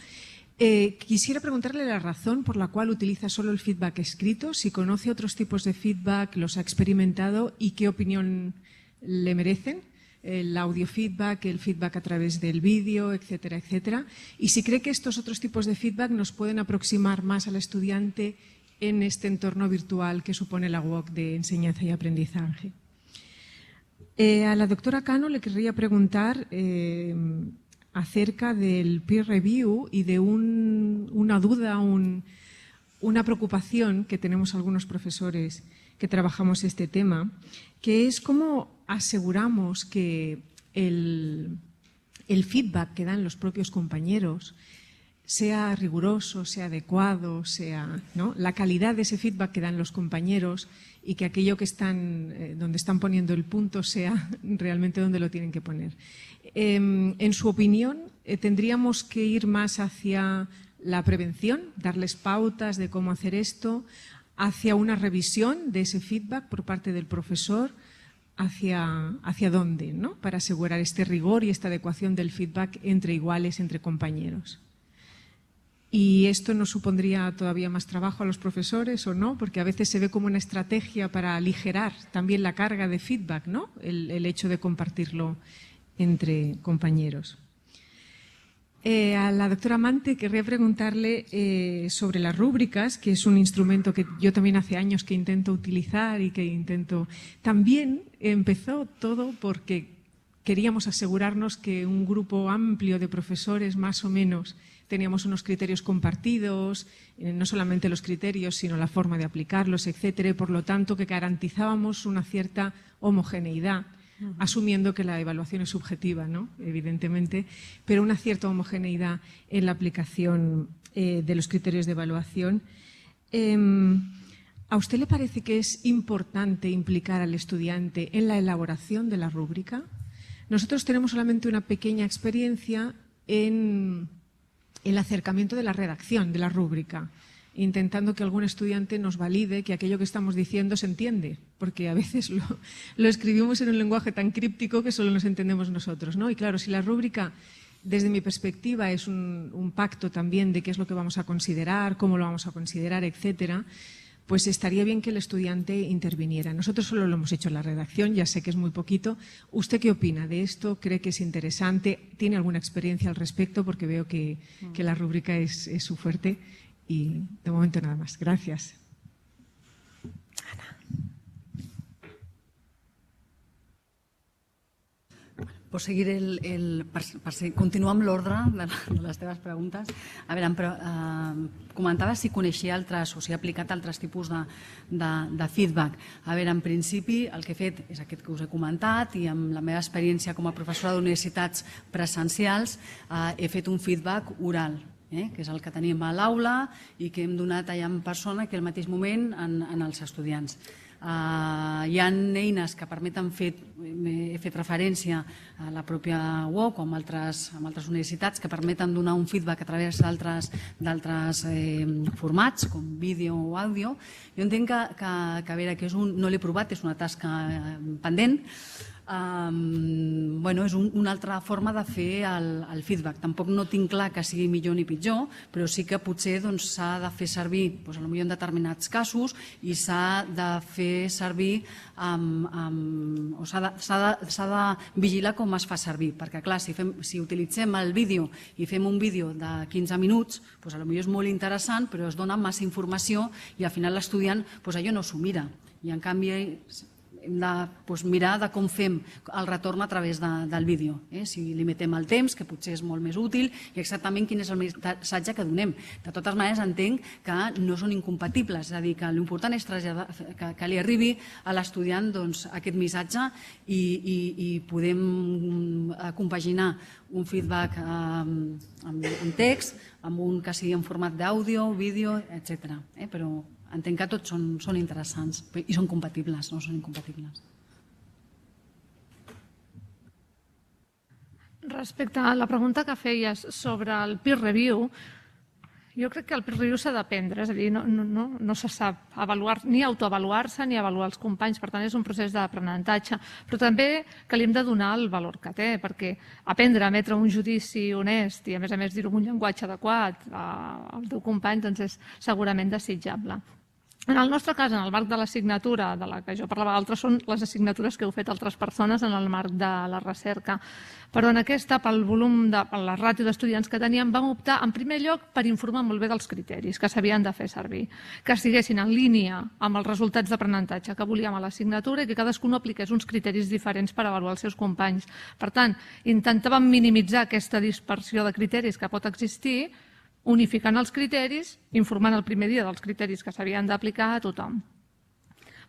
Quisiera preguntarle la razón por la cual utiliza solo el feedback escrito, si conoce otros tipos de feedback, los ha experimentado y qué opinión le merecen, el audio feedback, el feedback a través del vídeo, etcétera, etcétera. Y si cree que estos otros tipos de feedback nos pueden aproximar más al estudiante en este entorno virtual que supone la UOC de enseñanza y aprendizaje. A la doctora Cano le querría preguntar acerca del peer review y de una duda, una preocupación que tenemos algunos profesores que trabajamos este tema, que es cómo aseguramos que el feedback que dan los propios compañeros sea riguroso, sea adecuado, sea, ¿no?, la calidad de ese feedback que dan los compañeros y que aquello que están, donde están poniendo el punto sea realmente donde lo tienen que poner. En su opinión, ¿tendríamos que ir más hacia la prevención, darles pautas de cómo hacer esto, hacia una revisión de ese feedback por parte del profesor? ¿Hacia dónde, ¿no?, para asegurar este rigor y esta adecuación del feedback entre iguales, entre compañeros? ¿Y esto nos supondría todavía más trabajo a los profesores o no? Porque a veces se ve como una estrategia para aligerar también la carga de feedback, ¿no?, el hecho de compartirlo entre compañeros. A la doctora Mante querría preguntarle sobre las rúbricas, que es un instrumento que yo también hace años que intento utilizar y que intento... También empezó todo porque queríamos asegurarnos que un grupo amplio de profesores, más o menos, teníamos unos criterios compartidos, no solamente los criterios, sino la forma de aplicarlos, etcétera, y por lo tanto que garantizábamos una cierta homogeneidad, asumiendo que la evaluación es subjetiva, ¿no?, evidentemente, pero una cierta homogeneidad en la aplicación de los criterios de evaluación. ¿A usted le parece que es importante implicar al estudiante en la elaboración de la rúbrica? Nosotros tenemos solamente una pequeña experiencia en el acercamiento de la redacción de la rúbrica, intentando que algún estudiante nos valide que aquello que estamos diciendo se entiende, porque a veces lo escribimos en un lenguaje tan críptico que solo nos entendemos nosotros, ¿no? Y claro, si la rúbrica, desde mi perspectiva, es un pacto también de qué es lo que vamos a considerar, cómo lo vamos a considerar, etcétera, pues estaría bien que el estudiante interviniera. Nosotros solo lo hemos hecho en la redacción, ya sé que es muy poquito. ¿Usted qué opina de esto? ¿Cree que es interesante? ¿Tiene alguna experiencia al respecto? Porque veo que la rúbrica es su fuerte. Y de momento nada más. Gracias. Per seguir continuar amb l'ordre de les teves preguntes. A veure, comentaves si coneixia altres o si ha aplicat altres tipus de feedback. A veure, en principi el que he fet és aquest que us he comentat i amb la meva experiència com a professora d'universitats presencials he fet un feedback oral, que és el que tenim a l'aula i que hem donat allà en persona que al mateix moment als estudiants. Hi ha eines que permeten he fet referència a la pròpia UOC o amb altres universitats que permeten donar un feedback a través d'altres formats com vídeo o àudio. Jo entenc que a veure, que no l'he provat, és una tasca pendent. És una altra forma de fer el feedback. Tampoc no tinc clar que sigui millor ni pitjor, però sí que potser s'ha de fer servir potser en determinats casos i s'ha de fer servir o s'ha de vigilar com es fa servir, perquè clar, si utilitzem el vídeo i fem un vídeo de 15 minuts, potser és molt interessant, però es dona massa informació i al final l'estudiant allò no s'ho mira. I en canvi hem de mirar de com fem el retorn a través del vídeo. Si limitem el temps, que potser és molt més útil, i exactament quin és el missatge que donem. De totes maneres, entenc que no són incompatibles, és a dir, que l'important és que li arribi a l'estudiant aquest missatge i podem compaginar un feedback en text, amb un que sigui en format d'àudio, vídeo, etc. Però entenc que tots són interessants i són compatibles, no són incompatibles. Respecte a la pregunta que feies sobre el peer review, jo crec que el peer review s'ha d'aprendre, és a dir, no se sap avaluar, ni autoavaluar-se ni avaluar els companys, per tant és un procés d'aprenentatge, però també que li hem de donar el valor que té, perquè aprendre a emetre un judici honest i a més dir-ho amb un llenguatge adequat al teu company és segurament desitjable. En el nostre cas, en el marc de l'assignatura de la que jo parlava, altres són les assignatures que heu fet altres persones en el marc de la recerca. Però en aquesta, pel volum, per la ràtio d'estudiants que teníem, vam optar en primer lloc per informar molt bé dels criteris que s'havien de fer servir, que estiguessin en línia amb els resultats d'aprenentatge que volíem a l'assignatura i que cadascú no apliqués uns criteris diferents per avaluar els seus companys. Per tant, intentàvem minimitzar aquesta dispersió de criteris que pot existir, unificant els criteris, informant el primer dia dels criteris que s'havien d'aplicar a tothom.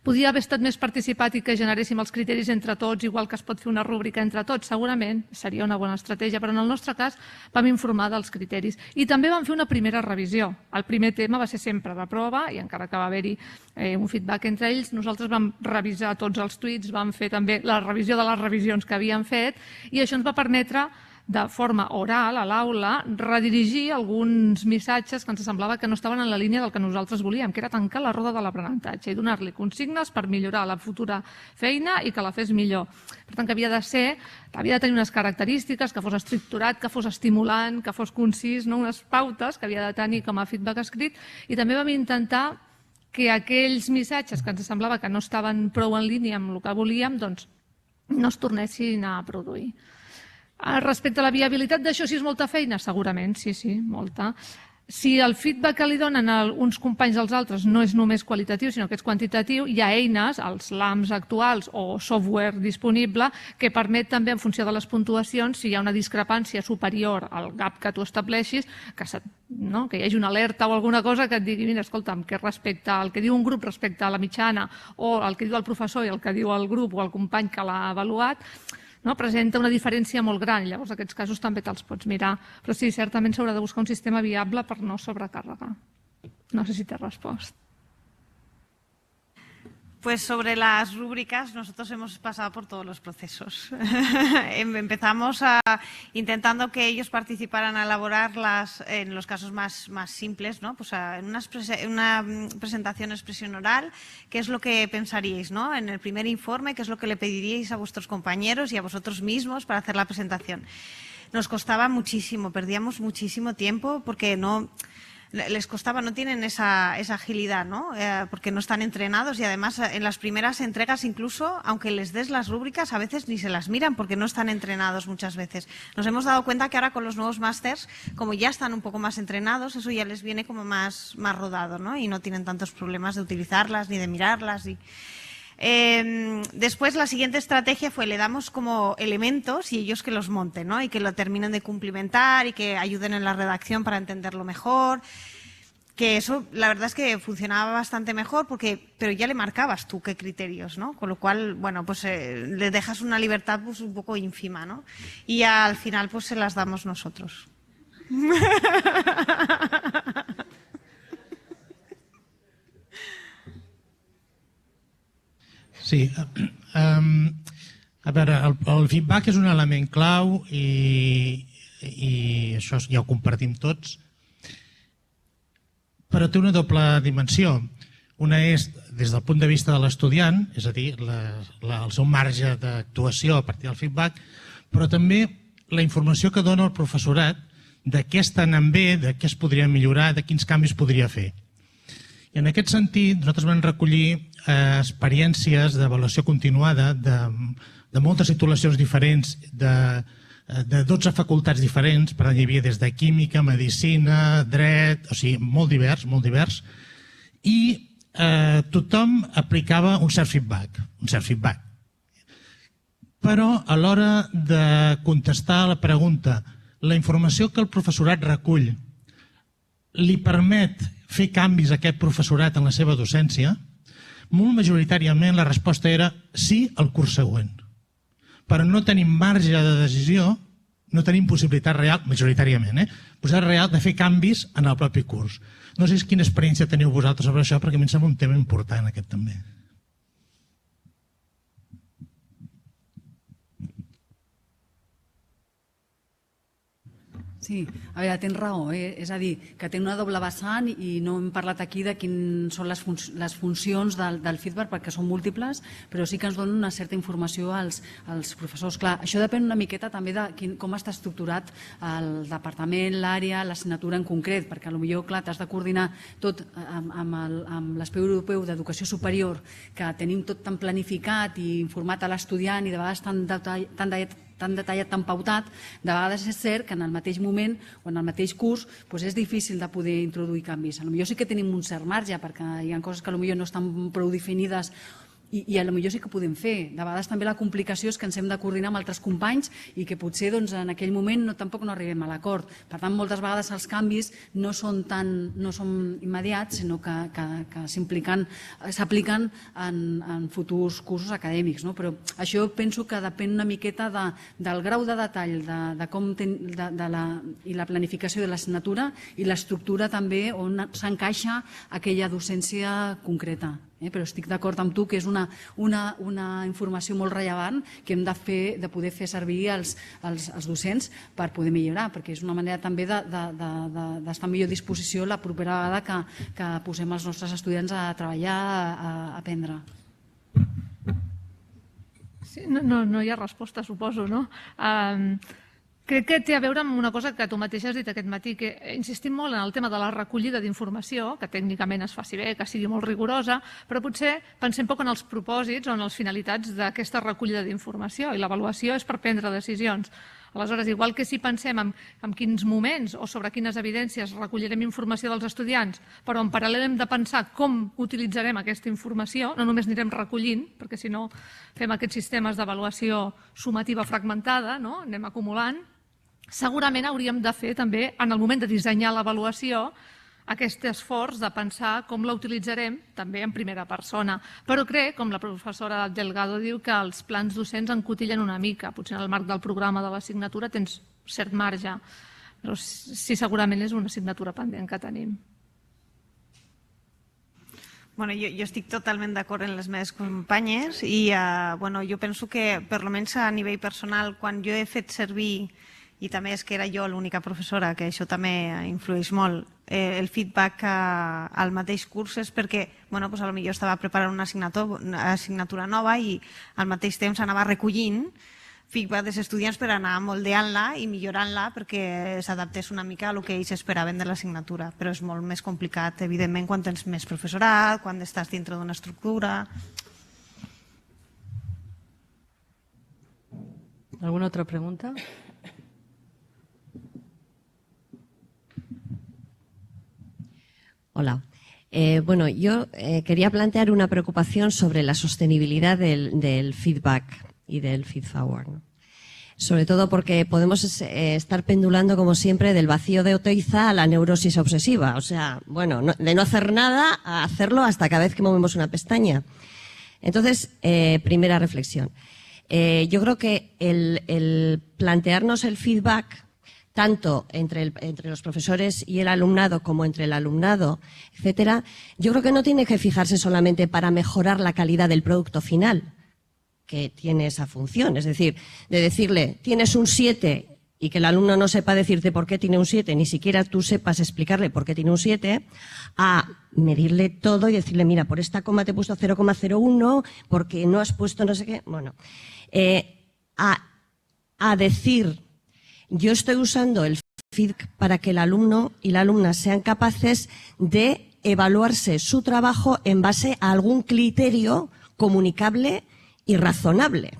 Podia haver estat més participat i que generéssim els criteris entre tots, igual que es pot fer una rúbrica entre tots, segurament seria una bona estratègia, però en el nostre cas vam informar dels criteris. I també vam fer una primera revisió. El primer tema va ser sempre la prova i encara que va haver-hi un feedback entre ells, nosaltres vam revisar tots els tuits, vam fer també la revisió de les revisions que havíem fet i això ens va permetre de forma oral a l'aula redirigir alguns missatges que ens semblava que no estaven en la línia del que nosaltres volíem, que era tancar la roda de l'aprenentatge i donar-li consignes per millorar la futura feina i que la fes millor. Per tant, que havia de tenir unes característiques, que fos estructurat, que fos estimulant, que fos concís, unes pautes que havia de tenir com a feedback escrit, i també vam intentar que aquells missatges que ens semblava que no estaven prou en línia amb el que volíem, doncs no es tornessin a produir. Respecte a la viabilitat d'això, si és molta feina, segurament, sí, molta. Si el feedback que li donen uns companys als altres no és només qualitatiu, sinó que és quantitatiu, hi ha eines, els LAMs actuals o software disponible, que permet també, en funció de les puntuacions, si hi ha una discrepància superior al gap que tu estableixis, que hi hagi una alerta o alguna cosa que et digui, mira, escolta'm, que respecte al que diu un grup respecte a la mitjana, o el que diu el professor i el que diu el grup o el company que l'ha avaluat, presenta una diferència molt gran. Llavors, aquests casos també te'ls pots mirar. Però sí, certament s'haurà de buscar un sistema viable per no sobrecarregar. No sé si t'he respost. Pues sobre las rúbricas, nosotros hemos pasado por todos los procesos. Empezamos intentando que ellos participaran a elaborarlas en los casos más simples, ¿no? Pues en una presentación expresión oral, ¿qué es lo que pensaríais, ¿no? En el primer informe, ¿qué es lo que le pediríais a vuestros compañeros y a vosotros mismos para hacer la presentación? Nos costaba muchísimo, perdíamos muchísimo tiempo porque les costaba, no tienen esa agilidad, ¿no? Porque no están entrenados y además en las primeras entregas incluso, aunque les des las rúbricas, a veces ni se las miran porque no están entrenados muchas veces. Nos hemos dado cuenta que ahora con los nuevos másters, como ya están un poco más entrenados, eso ya les viene como más rodado, ¿no? Y no tienen tantos problemas de utilizarlas ni de mirarlas. Después la siguiente estrategia fue le damos como elementos y ellos que los monten, ¿no? Y que lo terminen de cumplimentar y que ayuden en la redacción para entenderlo mejor. Que eso la verdad es que funcionaba bastante mejor pero ya le marcabas tú qué criterios, ¿no? Con lo cual, bueno, pues le dejas una libertad pues un poco ínfima, ¿no? Y al final pues se las damos nosotros. Sí, a veure, el feedback és un element clau i això ja ho compartim tots, però té una doble dimensió. Una és des del punt de vista de l'estudiant, és a dir, el seu marge d'actuació a partir del feedback, però també la informació que dona el professorat de què està anant bé, de què es podria millorar, de quins canvis podria fer. I en aquest sentit, nosaltres vam recollir experiències d'avaluació continuada de moltes titulacions diferents, de 12 facultats diferents, per tant hi havia des de química, medicina, dret, o sigui, molt divers, i tothom aplicava un cert feedback. Però a l'hora de contestar a la pregunta, la informació que el professorat recull li permet fer canvis a aquest professorat en la seva docència, molt majoritàriament la resposta era sí al curs següent. Però no tenim marge de decisió, no tenim possibilitat real, majoritàriament, possibilitat real de fer canvis en el propi curs. No sé quina experiència teniu vosaltres sobre això, perquè a mi em sembla un tema important aquest també. Sí, a veure, tens raó, és a dir, que té una doble vessant i no hem parlat aquí de quines són les funcions del feedback perquè són múltiples, però sí que ens donen una certa informació als professors. Clar, això depèn una miqueta també de com està estructurat el departament, l'àrea, l'assignatura en concret, perquè potser, clar, t'has de coordinar tot amb l'Espai Europeu d'Educació Superior, que tenim tot tan planificat i informat a l'estudiant i de vegades tan detallat, tan pautat, de vegades és cert que en el mateix moment o en el mateix curs és difícil de poder introduir canvis. Potser sí que tenim un cert marge perquè hi ha coses que potser no estan prou definides I a lo millor sí que ho podem fer. De vegades també la complicació és que ens hem de coordinar amb altres companys i que potser doncs, en aquell moment tampoc no arribem a l'acord. Per tant, moltes vegades els canvis no són immediats, sinó que s'apliquen en futurs cursos acadèmics. No? Però això penso que depèn una miqueta del grau de detall i la planificació de l'assignatura i l'estructura també on s'encaixa aquella docència concreta. Però estic d'acord amb tu que és una informació molt rellevant que hem de poder fer servir els docents per poder millorar, perquè és una manera també d'estar en millor disposició la propera vegada que posem els nostres estudiants a treballar, a aprendre. Sí, no hi ha resposta, suposo, no? Crec que té a veure amb una cosa que tu mateix has dit aquest matí, que insistim molt en el tema de la recollida d'informació, que tècnicament es faci bé, que sigui molt rigorosa, però potser pensem poc en els propòsits o en les finalitats d'aquesta recollida d'informació, i l'avaluació és per prendre decisions. Aleshores, igual que si pensem en quins moments o sobre quines evidències recollirem informació dels estudiants, però en paral·lel hem de pensar com utilitzarem aquesta informació, no només anirem recollint, perquè si no fem aquests sistemes d'avaluació sumativa fragmentada, no? Anem acumulant. Segurament hauríem de fer també, en el moment de dissenyar l'avaluació, aquest esforç de pensar com la utilitzarem també en primera persona. Però crec, com la professora Delgado diu, que els plans docents encotillen una mica. Potser en el marc del programa de l'assignatura tens cert marge, però sí, segurament és una assignatura pendent que tenim. Bueno, jo estic totalment d'acord amb les meves companyes i jo penso que, per almenys a nivell personal, quan jo he fet servir, i també és que era jo l'única professora, que això també influeix molt, el feedback al mateix curs és perquè potser estava preparant una assignatura nova i al mateix temps anava recollint feedback dels estudiants per anar moldeant-la i millorant-la perquè s'adaptés una mica al que ells esperaven de l'assignatura. Però és molt més complicat, evidentment, quan tens més professorat, quan estàs dintre d'una estructura. ¿Alguna otra pregunta? Hola. Yo quería plantear una preocupación sobre la sostenibilidad del feedback y del feedforward, ¿no? Sobre todo porque podemos estar pendulando, como siempre, del vacío de Oteiza a la neurosis obsesiva. O sea, de no hacer nada a hacerlo hasta cada vez que movemos una pestaña. Entonces, primera reflexión. Yo creo que el plantearnos el feedback tanto entre los profesores y el alumnado como entre el alumnado, etcétera, yo creo que no tiene que fijarse solamente para mejorar la calidad del producto final, que tiene esa función. Es decir, de decirle, tienes un 7 y que el alumno no sepa decirte por qué tiene un 7, ni siquiera tú sepas explicarle por qué tiene un 7, a medirle todo y decirle, mira, por esta coma te he puesto 0,01, porque no has puesto no sé qué. A decir, yo estoy usando el feedback para que el alumno y la alumna sean capaces de evaluarse su trabajo en base a algún criterio comunicable y razonable.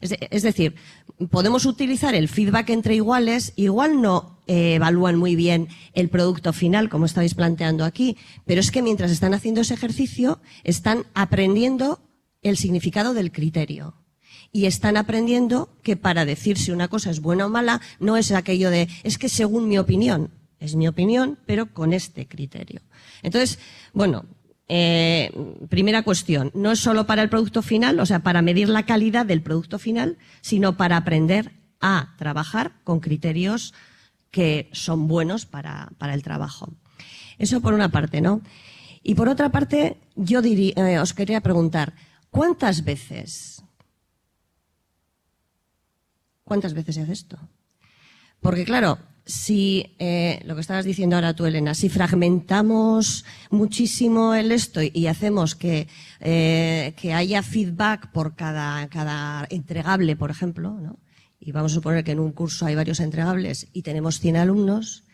Es decir, podemos utilizar el feedback entre iguales, igual no evalúan muy bien el producto final, como estáis planteando aquí, pero es que mientras están haciendo ese ejercicio, están aprendiendo el significado del criterio. Y están aprendiendo que para decir si una cosa es buena o mala, no es aquello de, es que según mi opinión, es mi opinión, pero con este criterio. Entonces, primera cuestión, no es solo para el producto final, o sea, para medir la calidad del producto final, sino para aprender a trabajar con criterios que son buenos para el trabajo. Eso por una parte, ¿no? Y por otra parte, yo os quería preguntar, ¿cuántas veces se hace esto? Porque claro, si lo que estabas diciendo ahora tú, Elena, si fragmentamos muchísimo el esto y hacemos que haya feedback por cada entregable, por ejemplo, ¿no? Y vamos a suponer que en un curso hay varios entregables y tenemos 100 alumnos,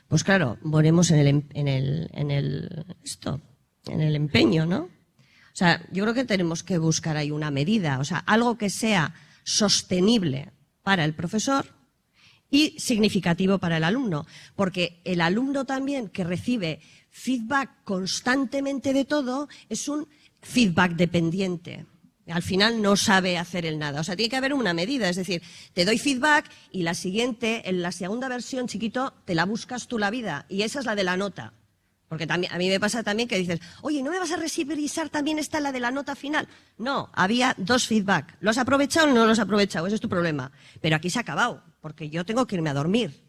pues claro, ponemos en el empeño, ¿no? O sea, yo creo que tenemos que buscar ahí una medida, o sea, algo que sea sostenible para el profesor y significativo para el alumno, porque el alumno también que recibe feedback constantemente de todo es un feedback dependiente. Al final no sabe hacer el nada. O sea, tiene que haber una medida. Es decir, te doy feedback y la siguiente, en la segunda versión, chiquito, te la buscas tú la vida. Y esa es la de la nota. Porque también, a mí me pasa también que dices, oye, ¿no me vas a revisar también esta, la de la nota final? No, había 2 feedback. ¿Lo has aprovechado o no lo has aprovechado? Ese es tu problema. Pero aquí se ha acabado, porque yo tengo que irme a dormir,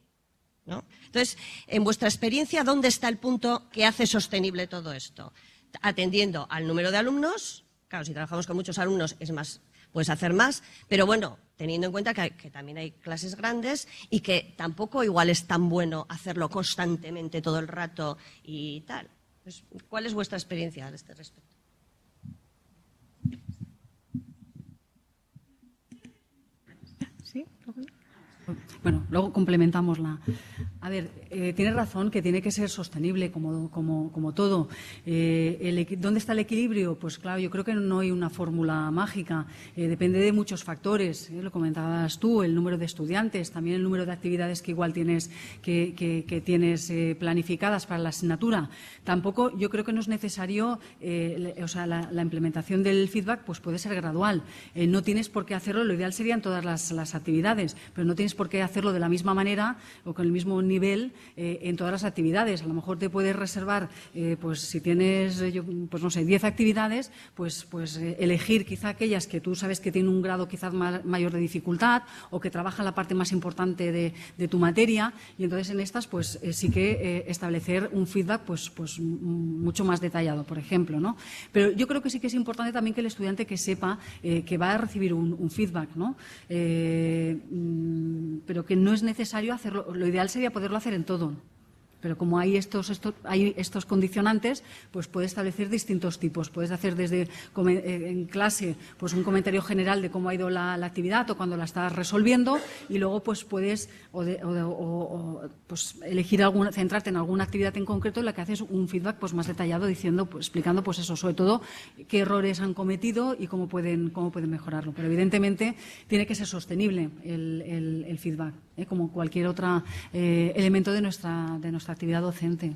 ¿no? Entonces, en vuestra experiencia, ¿dónde está el punto que hace sostenible todo esto? Atendiendo al número de alumnos. Claro, si trabajamos con muchos alumnos es más, puedes hacer más, pero bueno, teniendo en cuenta que también hay clases grandes y que tampoco igual es tan bueno hacerlo constantemente todo el rato y tal. Pues, ¿cuál es vuestra experiencia a este respecto? ¿Sí? Bueno, luego complementamos la... A ver, tienes razón que tiene que ser sostenible como todo. ¿Dónde está el equilibrio? Pues claro, yo creo que no hay una fórmula mágica. Depende de muchos factores. Lo comentabas tú, el número de estudiantes, también el número de actividades que igual tienes que tienes planificadas para la asignatura. Tampoco, yo creo que no es necesario, o sea, la implementación del feedback pues puede ser gradual. No tienes por qué hacerlo, lo ideal serían todas las actividades, pero no tienes por qué hacerlo de la misma manera o con el mismo nivel en todas las actividades. A lo mejor te puedes reservar, pues si tienes, pues no sé, 10 actividades, pues elegir quizá aquellas que tú sabes que tienen un grado quizás mayor de dificultad o que trabajan la parte más importante de tu materia, y entonces en estas pues sí que establecer un feedback pues mucho más detallado, por ejemplo, ¿no? Pero yo creo que sí que es importante también que el estudiante que sepa que va a recibir un feedback, ¿no? Pero que no es necesario hacerlo. Lo ideal sería poderlo hacer en todo. Pero como hay estos condicionantes, pues puedes establecer distintos tipos. Puedes hacer desde en clase pues un comentario general de cómo ha ido la actividad o cuando la estás resolviendo, y luego pues puedes pues elegir centrarte en alguna actividad en concreto en la que haces un feedback pues más detallado, diciendo, pues, explicando pues eso, sobre todo qué errores han cometido y cómo pueden mejorarlo. Pero evidentemente tiene que ser sostenible el feedback, como cualquier otro elemento de nuestra actividad docente.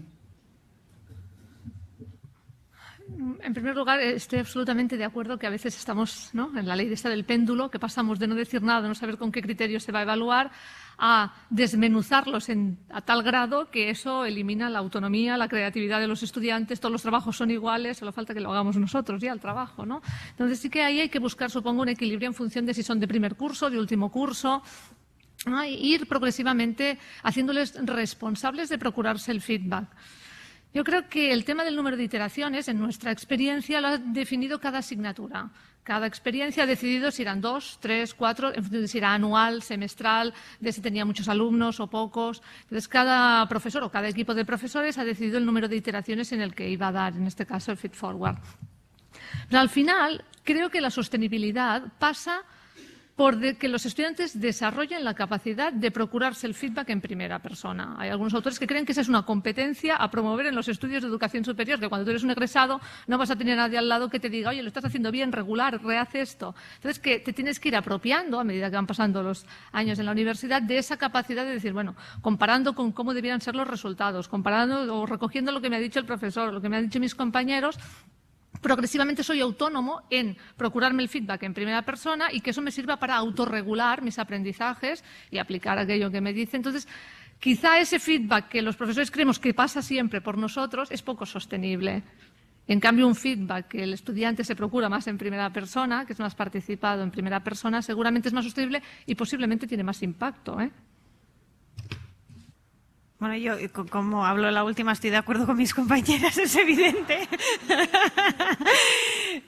En primer lugar, estoy absolutamente de acuerdo que a veces estamos, ¿no?, en la ley de esta del péndulo, que pasamos de no decir nada, de no saber con qué criterio se va a evaluar, a desmenuzarlos a tal grado que eso elimina la autonomía, la creatividad de los estudiantes. Todos los trabajos son iguales, solo falta que lo hagamos nosotros ya el trabajo, ¿no? Entonces sí que ahí hay que buscar, supongo, un equilibrio en función de si son de primer curso, de último curso. Ir progresivamente haciéndoles responsables de procurarse el feedback. Yo creo que el tema del número de iteraciones, en nuestra experiencia, lo ha definido cada asignatura. Cada experiencia ha decidido si eran 2, 3, 4, en función de si era anual, semestral, de si tenía muchos alumnos o pocos. Entonces, cada profesor o cada equipo de profesores ha decidido el número de iteraciones en el que iba a dar, en este caso, el feed forward. Pero al final, creo que la sostenibilidad pasa por que los estudiantes desarrollen la capacidad de procurarse el feedback en primera persona. Hay algunos autores que creen que esa es una competencia a promover en los estudios de educación superior, que cuando tú eres un egresado no vas a tener a nadie al lado que te diga, oye, lo estás haciendo bien, regular, rehace esto. Entonces, que te tienes que ir apropiando, a medida que van pasando los años en la universidad, de esa capacidad de decir, bueno, comparando con cómo debieran ser los resultados, comparando o recogiendo lo que me ha dicho el profesor, lo que me han dicho mis compañeros, progresivamente soy autónomo en procurarme el feedback en primera persona y que eso me sirva para autorregular mis aprendizajes y aplicar aquello que me dice. Entonces, quizá ese feedback que los profesores creemos que pasa siempre por nosotros es poco sostenible. En cambio, un feedback que el estudiante se procura más en primera persona, que es más participado en primera persona, seguramente es más sostenible y posiblemente tiene más impacto, ¿eh? Bueno, yo, como hablo la última, estoy de acuerdo con mis compañeras, es evidente.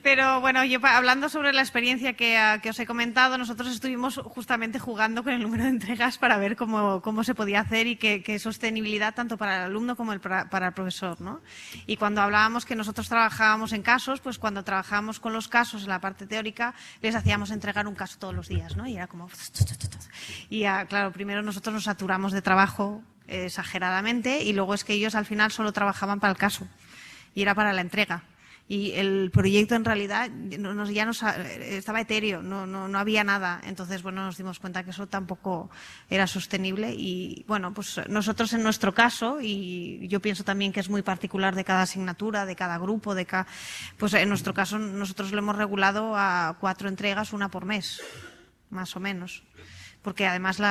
Pero bueno, yo hablando sobre la experiencia que os he comentado, nosotros estuvimos justamente jugando con el número de entregas para ver cómo se podía hacer y qué sostenibilidad tanto para el alumno como para el profesor, ¿no? Y cuando hablábamos que nosotros trabajábamos en casos, pues cuando trabajábamos con los casos en la parte teórica, les hacíamos entregar un caso todos los días, ¿no? Y era como... Y claro, primero nosotros nos saturamos de trabajo exageradamente y luego es que ellos al final solo trabajaban para el caso y era para la entrega. Y el proyecto en realidad estaba etéreo, no había nada. Entonces, bueno, nos dimos cuenta que eso tampoco era sostenible. Y bueno, pues nosotros en nuestro caso, y yo pienso también que es muy particular de cada asignatura, de cada grupo, pues en nuestro caso nosotros lo hemos regulado a 4 entregas, una por mes, más o menos. Porque además,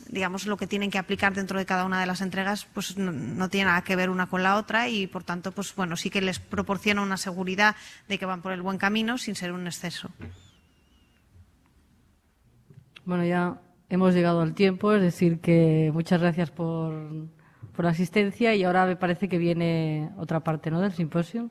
digamos, lo que tienen que aplicar dentro de cada una de las entregas pues no tiene nada que ver una con la otra y, por tanto, pues bueno, sí que les proporciona una seguridad de que van por el buen camino sin ser un exceso. Bueno, ya hemos llegado al tiempo, es decir, que muchas gracias por la asistencia y ahora me parece que viene otra parte, ¿no?, del simposio.